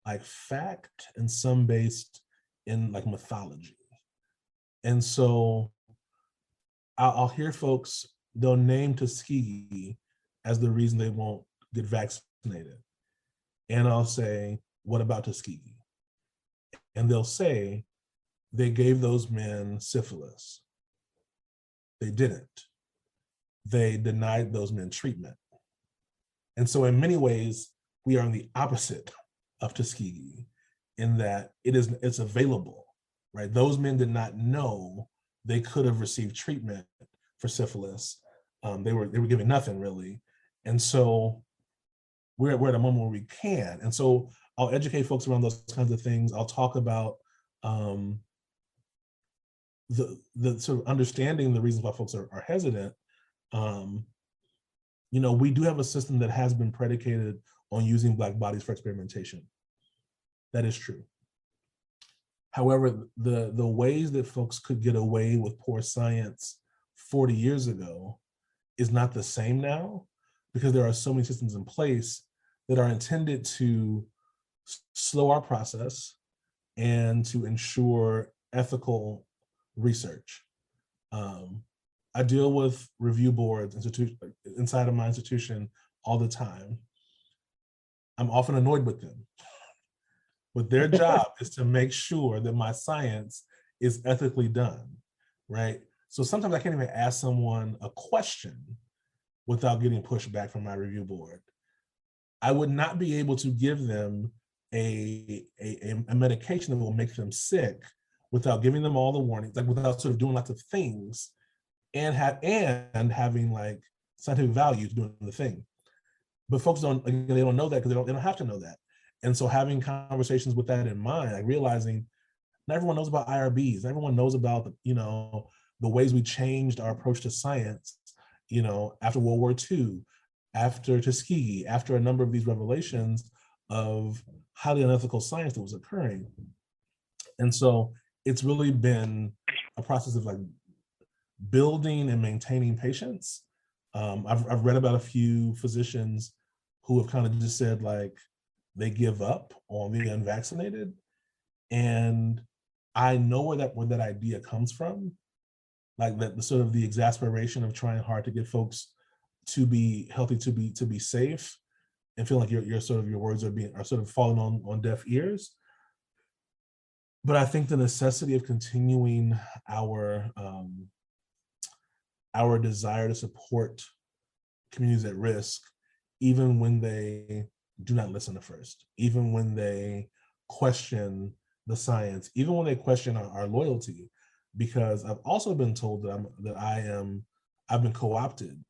like fact and some based in like mythology. And so I'll hear folks, they'll name Tuskegee as the reason they won't get vaccinated. And I'll say, what about Tuskegee? And they'll say, they gave those men syphilis. They didn't. They denied those men treatment. And so in many ways, we are on the opposite of Tuskegee in that it's available, right? Those men did not know they could have received treatment for syphilis. They were given nothing really. And so we're at a moment where we can. And so I'll educate folks around those kinds of things. I'll talk about the sort of understanding the reasons why folks are hesitant. We do have a system that has been predicated on using Black bodies for experimentation. That is true. However, the ways that folks could get away with poor science 40 years ago is not the same now, because there are so many systems in place that are intended to slow our process and to ensure ethical research. I deal with review boards inside of my institution all the time. I'm often annoyed with them, but their job is to make sure that my science is ethically done, right? So sometimes I can't even ask someone a question without getting pushback from my review board. I would not be able to give them a medication that will make them sick without giving them all the warnings, like without sort of doing lots of things and having like scientific value to doing the thing. But folks they don't know that because they don't have to know that. And so having conversations with that in mind, like realizing not everyone knows about IRBs, everyone knows about the ways we changed our approach to science, after World War II, after Tuskegee, after a number of these revelations of highly unethical science that was occurring. And so it's really been a process of like building and maintaining patience. I've read about a few physicians who have kind of just said like they give up on the unvaccinated, and I know where that idea comes from, like that the sort of the exasperation of trying hard to get folks to be healthy, to be safe, and feel like your words are sort of falling on deaf ears. But I think the necessity of continuing our desire to support communities at risk, even when they do not listen at first, even when they question the science, even when they question our loyalty, because I've also been told I've been co-opted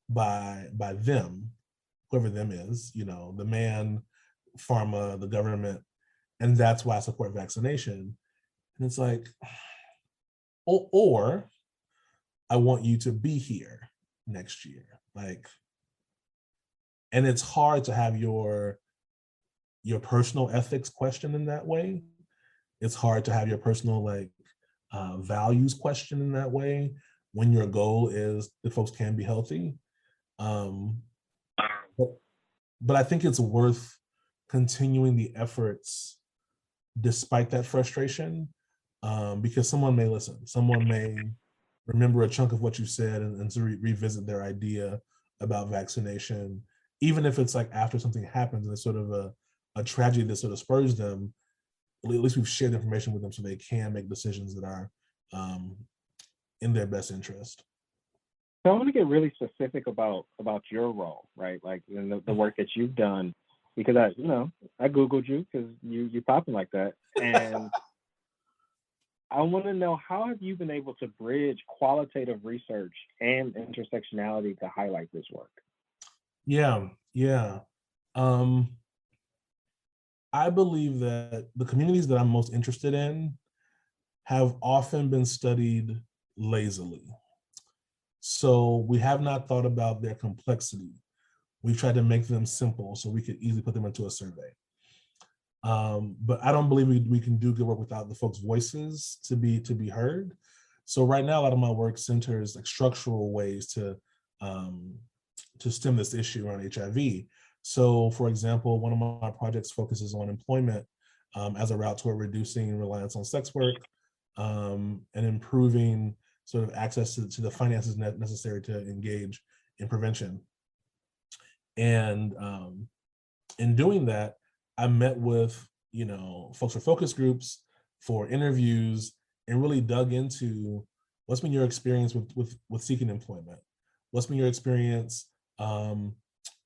by them, whoever them is, the man, pharma, the government, and that's why I support vaccination. And it's like, or I want you to be here next year. Like, and it's hard to have your personal ethics questioned in that way. It's hard to have your personal values questioned in that way when your goal is that folks can be healthy. But I think it's worth continuing the efforts despite that frustration, because someone may listen, someone may remember a chunk of what you said and to revisit their idea about vaccination, even if it's like after something happens and it's sort of a tragedy that sort of spurs them. At least we've shared information with them so they can make decisions that are in their best interest. So I want to get really specific about your role, right? Like in the work that you've done, because I Googled you because you popping like that. And I want to know, how have you been able to bridge qualitative research and intersectionality to highlight this work? Yeah. I believe that the communities that I'm most interested in have often been studied lazily. So we have not thought about their complexity. We've tried to make them simple so we could easily put them into a survey. But I don't believe we can do good work without the folks' voices to be heard. So right now, a lot of my work centers like structural ways to stem this issue around HIV. So, for example, one of my projects focuses on employment as a route toward reducing reliance on sex work and improving sort of access to the finances necessary to engage in prevention. And in doing that, I met with folks for focus groups, for interviews, and really dug into what's been your experience with seeking employment, what's been your experience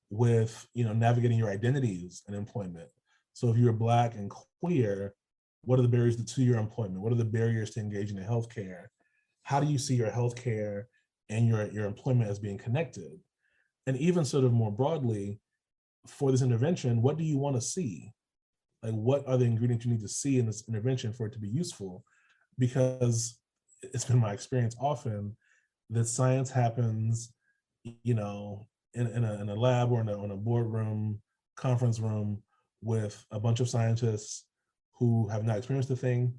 with navigating your identities and employment. So if you're Black and queer, what are the barriers to your employment? What are the barriers to engaging in healthcare? How do you see your healthcare and your employment as being connected? And even sort of more broadly, for this intervention, what do you want to see? Like, what are the ingredients you need to see in this intervention for it to be useful? Because it's been my experience often that science happens, in a lab or in a boardroom, conference room with a bunch of scientists who have not experienced the thing,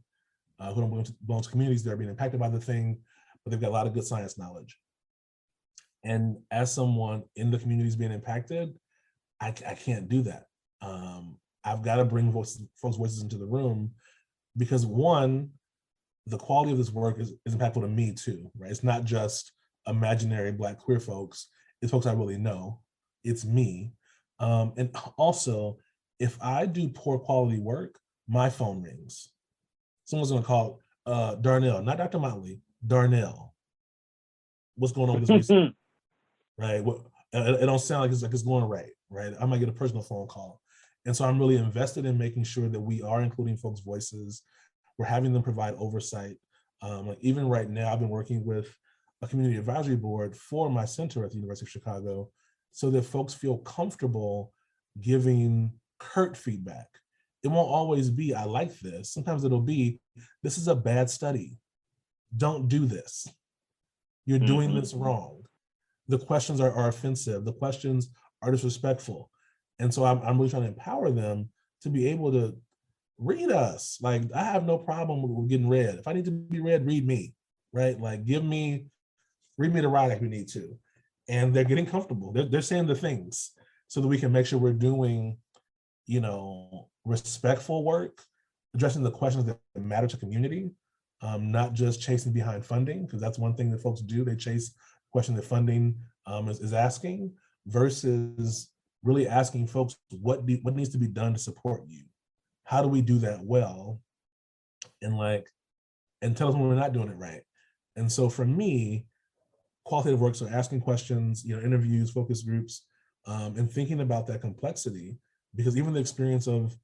who don't belong to communities that are being impacted by the thing, but they've got a lot of good science knowledge. And as someone in the communities being impacted, I can't do that. I've got to bring folks' voices into the room because, one, the quality of this work is impactful to me too, right? It's not just imaginary Black queer folks, it's folks I really know. It's me. And also, if I do poor quality work, my phone rings. Someone's gonna call Darnell, not Dr. Motley, Darnell. What's going on with this research? Right? It don't sound like it's going right? I might get a personal phone call. And so I'm really invested in making sure that we are including folks' voices. We're having them provide oversight. Like even right now, I've been working with a community advisory board for my center at the University of Chicago so that folks feel comfortable giving curt feedback. It won't always be, I like this. Sometimes it'll be, this is a bad study. Don't do this. You're doing this wrong. The questions are offensive. The questions are disrespectful. And so I'm really trying to empower them to be able to read us. Like, I have no problem with getting read. If I need to be read, read me, right? Like, read me the ride if we need to. And they're getting comfortable. They're saying the things so that we can make sure we're doing, respectful work, addressing the questions that matter to community, not just chasing behind funding, because that's one thing that folks do. They chase the question that funding is asking versus really asking folks what needs to be done to support you. How do we do that well? And tell us when we're not doing it right. And so for me, qualitative work, so asking questions, interviews, focus groups, and thinking about that complexity, because even the experience of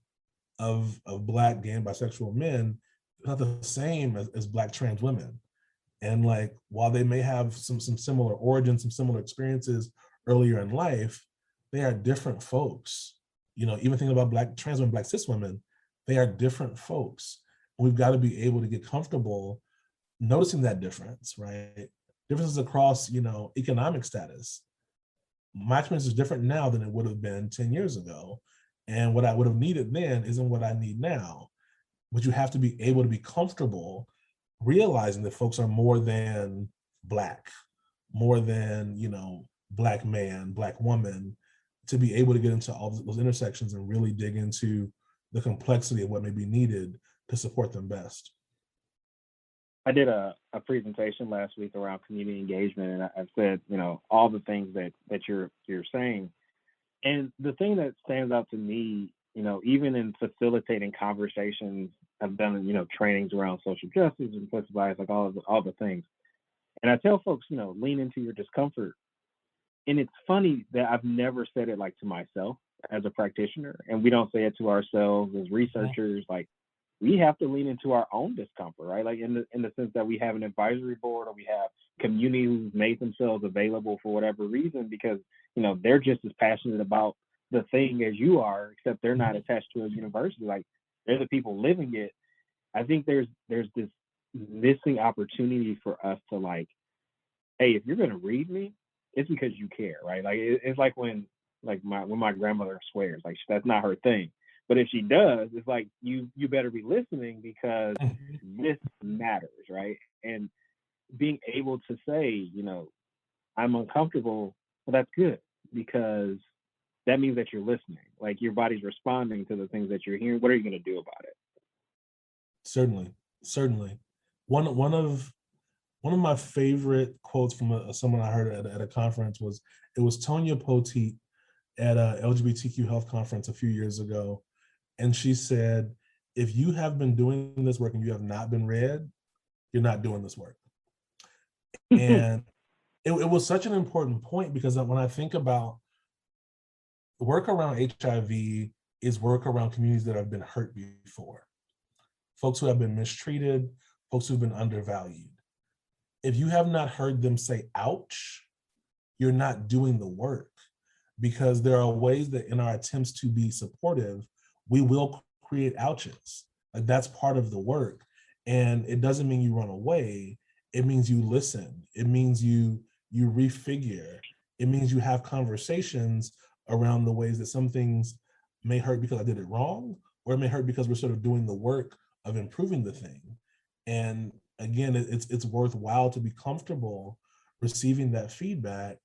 Black, gay, and bisexual men is not the same as Black trans women. And while they may have some similar origins, some similar experiences earlier in life, they are different folks. Even thinking about Black trans women, Black cis women, they are different folks. We've got to be able to get comfortable noticing that difference, right? Differences across, economic status. My experience is different now than it would have been 10 years ago. And what I would have needed then isn't what I need now. But you have to be able to be comfortable realizing that folks are more than Black, more than, Black man, Black woman, to be able to get into all those intersections and really dig into the complexity of what may be needed to support them best. I did a presentation last week around community engagement, and I've said, all the things that you're saying. And the thing that stands out to me, even in facilitating conversations, I've done, trainings around social justice and implicit bias, like all the things. And I tell folks, lean into your discomfort. And it's funny that I've never said it like to myself as a practitioner, and we don't say it to ourselves as researchers. Like, we have to lean into our own discomfort, right? Like in the sense that we have an advisory board, or we have community who's made themselves available for whatever reason, because they're just as passionate about the thing as you are, except they're not attached to a university. Like, they're the people living it. I think there's this missing opportunity for us to, like, hey, if you're gonna read me, it's because you care, right? Like, it's like when my grandmother swears, like, that's not her thing. But if she does, it's like, you better be listening, because this matters, right? And being able to say, I'm uncomfortable, well, that's good, because that means that you're listening. Like, your body's responding to the things that you're hearing. What are you going to do about it? Certainly. One of my favorite quotes from someone I heard at a conference was Tonya Poteet at a LGBTQ health conference a few years ago. And she said, if you have been doing this work and you have not been read, you're not doing this work. And it was such an important point, because when I think about work around HIV is work around communities that have been hurt before, folks who have been mistreated, folks who've been undervalued. If you have not heard them say, ouch, you're not doing the work, because there are ways that in our attempts to be supportive, we will create ouches. Like, that's part of the work. And it doesn't mean you run away. It means you listen. It means you refigure. It means you have conversations around the ways that some things may hurt because I did it wrong, or it may hurt because we're sort of doing the work of improving the thing. And again, it's worthwhile to be comfortable receiving that feedback,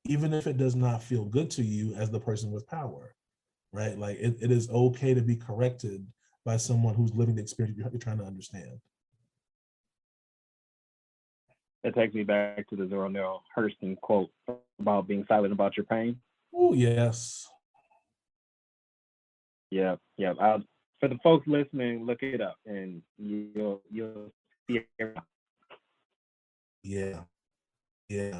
even if it does not feel good to you as the person with power, right? Like, it is okay to be corrected by someone who's living the experience you're trying to understand. That takes me back to the Darnell Hurston quote about being silent about your pain. Oh, yes. Yeah. For the folks listening, look it up, and you'll see it. Yeah.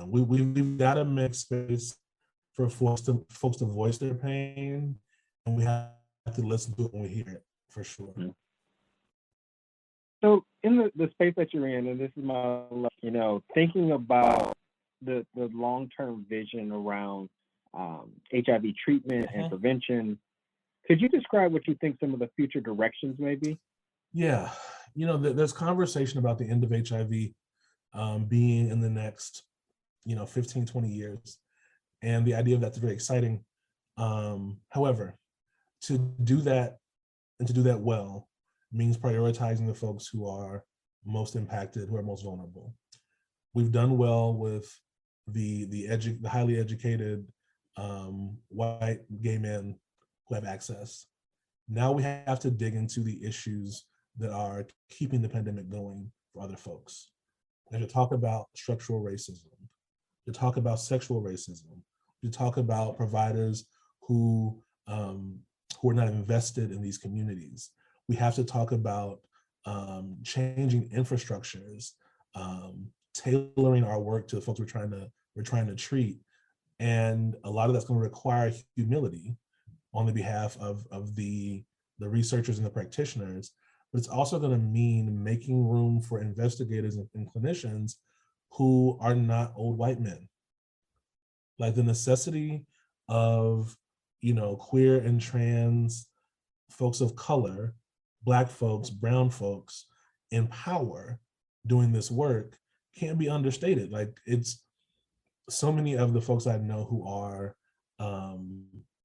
We've got to make space for folks to voice their pain, and we have to listen to it when we hear it, for sure. Mm-hmm. So in the space that you're in, and this is my, thinking about the long-term vision around HIV treatment and prevention, could you describe what you think some of the future directions may be? Yeah, there's conversation about the end of HIV being in the next, 15, 20 years. And the idea of that's very exciting. However, to do that, and to do that well, means prioritizing the folks who are most impacted, who are most vulnerable. We've done well with the highly educated white gay men who have access. Now we have to dig into the issues that are keeping the pandemic going for other folks. And to talk about structural racism, to talk about sexual racism, to talk about providers who are not invested in these communities. We have to talk about changing infrastructures, tailoring our work to the folks we're trying to treat, and a lot of that's going to require humility on the behalf of the researchers and the practitioners. But it's also going to mean making room for investigators and clinicians who are not old white men. Like, the necessity of queer and trans folks of color, Black folks, brown folks in power doing this work can't be understated. Like, it's so many of the folks I know who are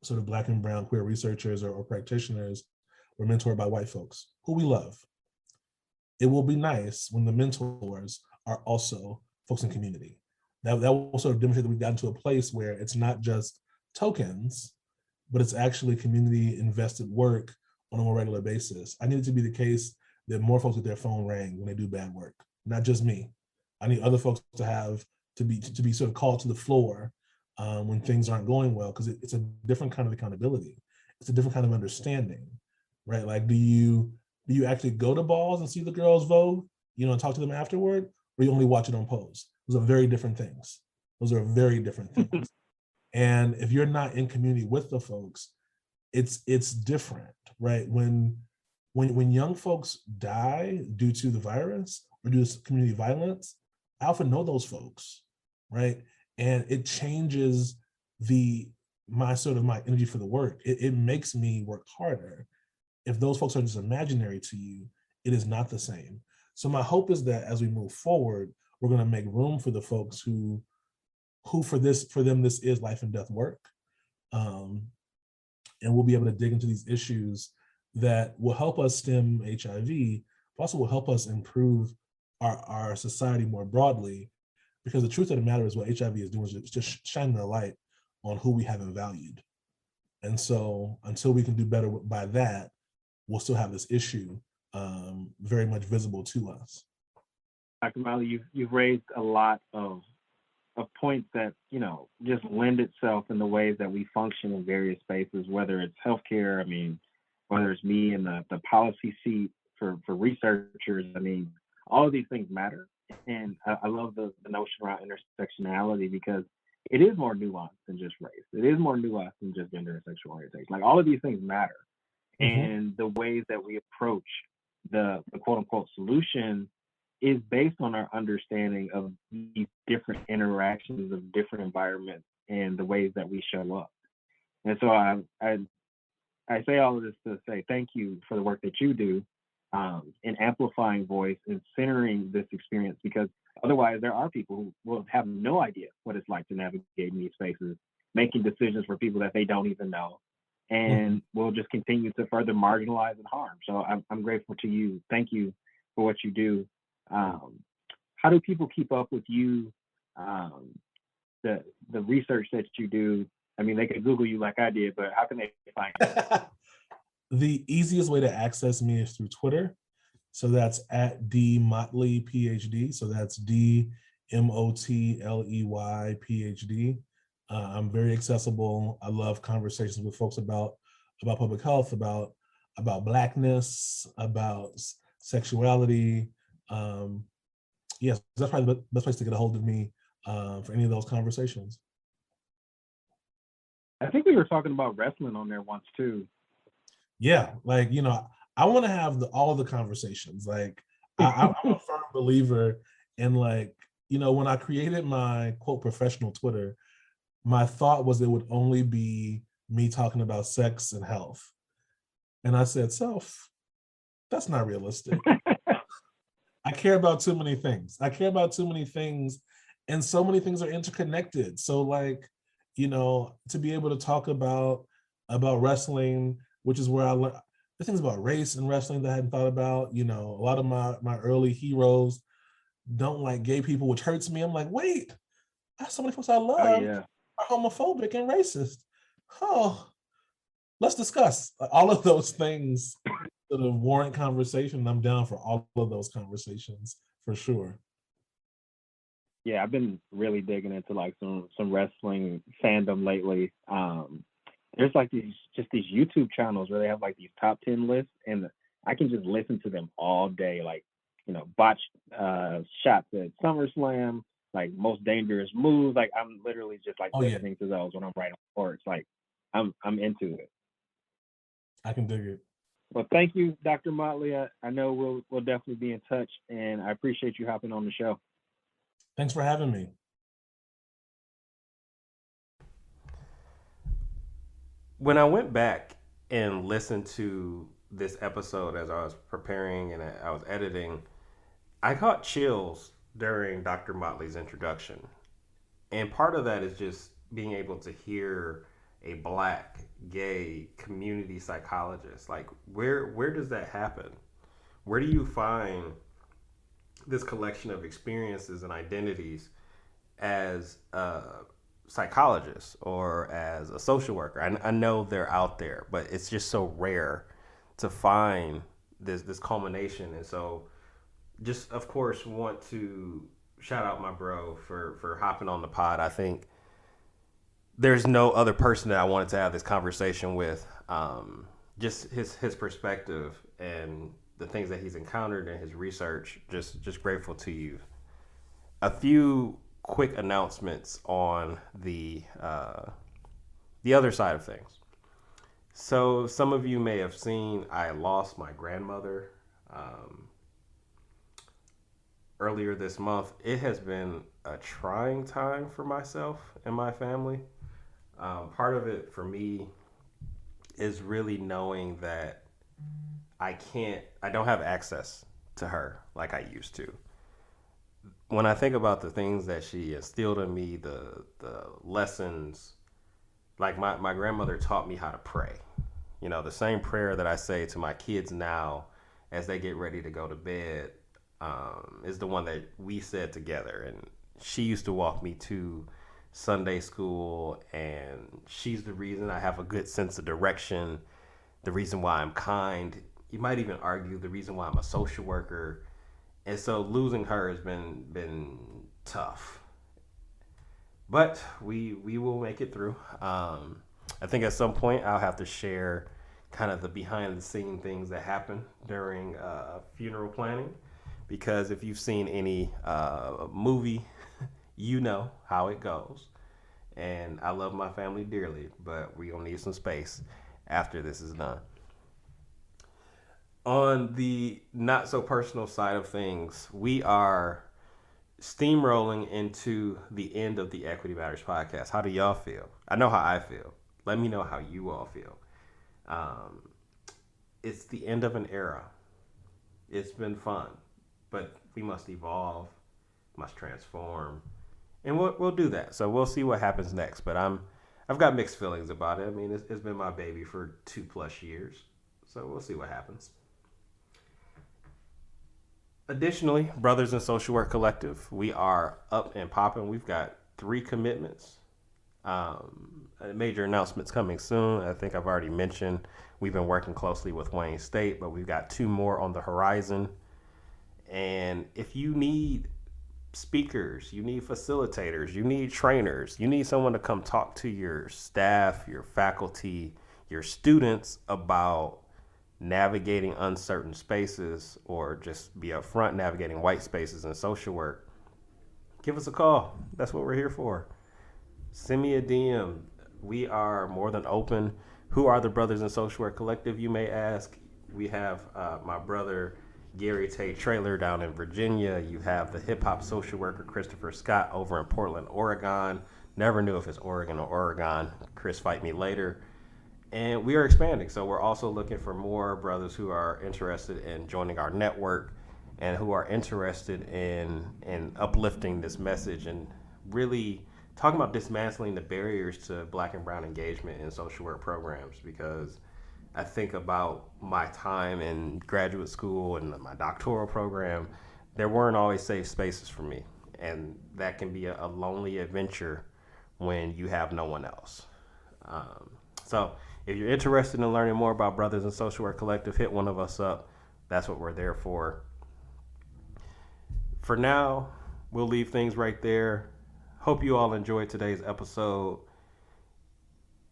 sort of Black and brown queer researchers or practitioners were mentored by white folks who we love. It will be nice when the mentors are also folks in community. That will sort of demonstrate that we've gotten to a place where it's not just tokens, but it's actually community invested work on a more regular basis. I need it to be the case that more folks with their phone rang when they do bad work. not just me. I need other folks to be sort of called to the floor when things aren't going well, because it's a different kind of accountability. It's a different kind of understanding, right? Like, do you actually go to balls and see the girls vote, and talk to them afterward, or you only watch it on post? Those are very different things. Those are very different things. And if you're not in community with the folks, it's different, right? When young folks die due to the virus or due to community violence, I often know those folks, right? And it changes my energy for the work. It makes me work harder. If those folks are just imaginary to you, it is not the same. So my hope is that as we move forward, we're going to make room for the folks who for them this is life and death work, and we'll be able to dig into these issues that will help us stem HIV, but also will help us improve our society more broadly. Because the truth of the matter is, what HIV is doing is just shining a light on who we haven't valued. And so until we can do better by that, we'll still have this issue very much visible to us. Dr. Motley, you've raised a lot of points that, just lend itself in the ways that we function in various spaces, whether it's healthcare, whether it's me in the policy seat for researchers. All of these things matter. And I love the notion around intersectionality, because it is more nuanced than just race. It is more nuanced than just gender and sexual orientation. Like, all of these things matter. Mm-hmm. And the ways that we approach the quote unquote solution is based on our understanding of these different interactions of different environments and the ways that we show up. And so I say all of this to say thank you for the work that you do in amplifying voice and centering this experience, because otherwise there are people who will have no idea what it's like to navigate in these spaces, making decisions for people that they don't even know, and will just continue to further marginalize and harm. So I'm grateful to you. Thank you for what you do. How do people keep up with you, the research that you do? They could Google you like I did, but how can they find you? The easiest way to access me is through Twitter. So that's at D Motley PhD. So that's DMOTLEY PhD. I'm very accessible. I love conversations with folks about public health, about Blackness, about sexuality. Yes, that's probably the best place to get a hold of me for any of those conversations. I think we were talking about wrestling on there once too. Yeah, I want to have all the conversations. I'm a firm believer in, when I created my quote professional Twitter, my thought was it would only be me talking about sex and health. And I said, that's not realistic. I care about too many things. And so many things are interconnected. So to be able to talk about wrestling, which is where I learned the things about race and wrestling that I hadn't thought about. A lot of my early heroes don't like gay people, which hurts me. I'm like, wait, so many folks I love are homophobic and racist. Oh, let's discuss. All of those things sort of warrant conversation. I'm down for all of those conversations for sure. Yeah, I've been really digging into some wrestling fandom lately. There's these YouTube channels where they have these top 10 lists, and I can just listen to them all day. Botched shots at SummerSlam, most dangerous moves. I'm literally just listening to those when I'm writing reports. I'm into it. I can dig it. Well, thank you, Dr. Motley. I know we'll definitely be in touch, and I appreciate you hopping on the show. Thanks for having me. When I went back and listened to this episode as I was preparing and I was editing, I caught chills during Dr. Motley's introduction. And part of that is just being able to hear a Black, gay community psychologist. Where does that happen? Where do you find this collection of experiences and identities as a psychologist or as a social worker? I know they're out there, but it's just so rare to find this culmination. And so just of course want to shout out my bro for hopping on the pod. I think there's no other person that I wanted to have this conversation with. Just his perspective and the things that he's encountered in his research. Just grateful to you. A few quick announcements on the other side of things. So some of you may have seen I lost my grandmother earlier this month. It has been a trying time for myself and my family. Part of it for me is really knowing that I don't have access to her like I used to. When I think about the things that she instilled in me, the lessons, like my grandmother taught me how to pray. You know, the same prayer that I say to my kids now as they get ready to go to bed is the one that we said together. And she used to walk me to Sunday school, and she's the reason I have a good sense of direction, the reason why I'm kind. You might even argue the reason why I'm a social worker. And so losing her has been tough. But we will make it through. I think at some point I'll have to share kind of the behind the scene things that happen during funeral planning, because if you've seen any movie, you know how it goes. And I love my family dearly, but we're going to need some space after this is done. On the not so personal side of things, we are steamrolling into the end of the Equity Matters podcast. How do y'all feel? I know how I feel. Let me know how you all feel. It's the end of an era. It's been fun, but we must evolve, must transform, and we'll do that. So we'll see what happens next. But I've got mixed feelings about it. I mean, it's been my baby for 2+ years, so we'll see what happens. Additionally, Brothers in Social Work Collective, we are up and popping. We've got 3 commitments. Major announcements coming soon. I think I've already mentioned we've been working closely with Wayne State, but we've got 2 more on the horizon. And if you need speakers, you need facilitators, you need trainers, you need someone to come talk to your staff, your faculty, your students about navigating uncertain spaces, or just be upfront navigating white spaces in social work, give us a call. That's what we're here for. Send me a DM. We are more than open. Who are the Brothers in Social Work Collective, you may ask? We have my brother Gary Tate Traylor down in Virginia. You have the hip hop social worker Christopher Scott over in Portland, Oregon. Never knew if it's Oregon or Oregon. Chris, fight me later. And we are expanding, so we're also looking for more brothers who are interested in joining our network and who are interested in uplifting this message and really talking about dismantling the barriers to Black and brown engagement in social work programs. Because I think about my time in graduate school and my doctoral program, there weren't always safe spaces for me. And that can be a lonely adventure when you have no one else. So if you're interested in learning more about Brothers in Social Work Collective, hit one of us up. That's what we're there for. For now, we'll leave things right there. Hope you all enjoyed today's episode.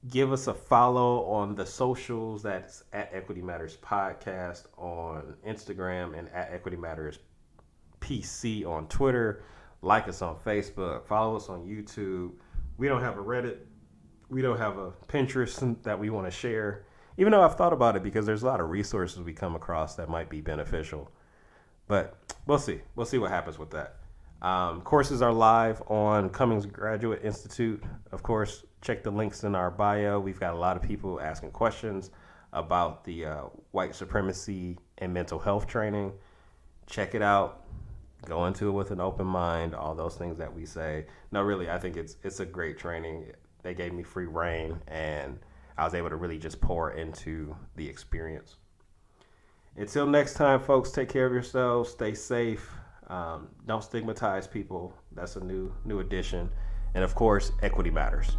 Give us a follow on the socials. That's at Equity Matters Podcast on Instagram and at Equity Matters PC on Twitter. Like us on Facebook. Follow us on YouTube. We don't have a Reddit. We don't have a Pinterest that we want to share, even though I've thought about it, because there's a lot of resources we come across that might be beneficial. But we'll see. We'll see what happens with that. Courses are live on Cummings Graduate Institute. Of course, check the links in our bio. We've got a lot of people asking questions about the white supremacy and mental health training. Check it out. Go into it with an open mind. All those things that we say. No, really, I think it's a great training. They gave me free reign, and I was able to really just pour into the experience. Until next time, folks, take care of yourselves. Stay safe. Don't stigmatize people. That's a new addition. And of course, equity matters.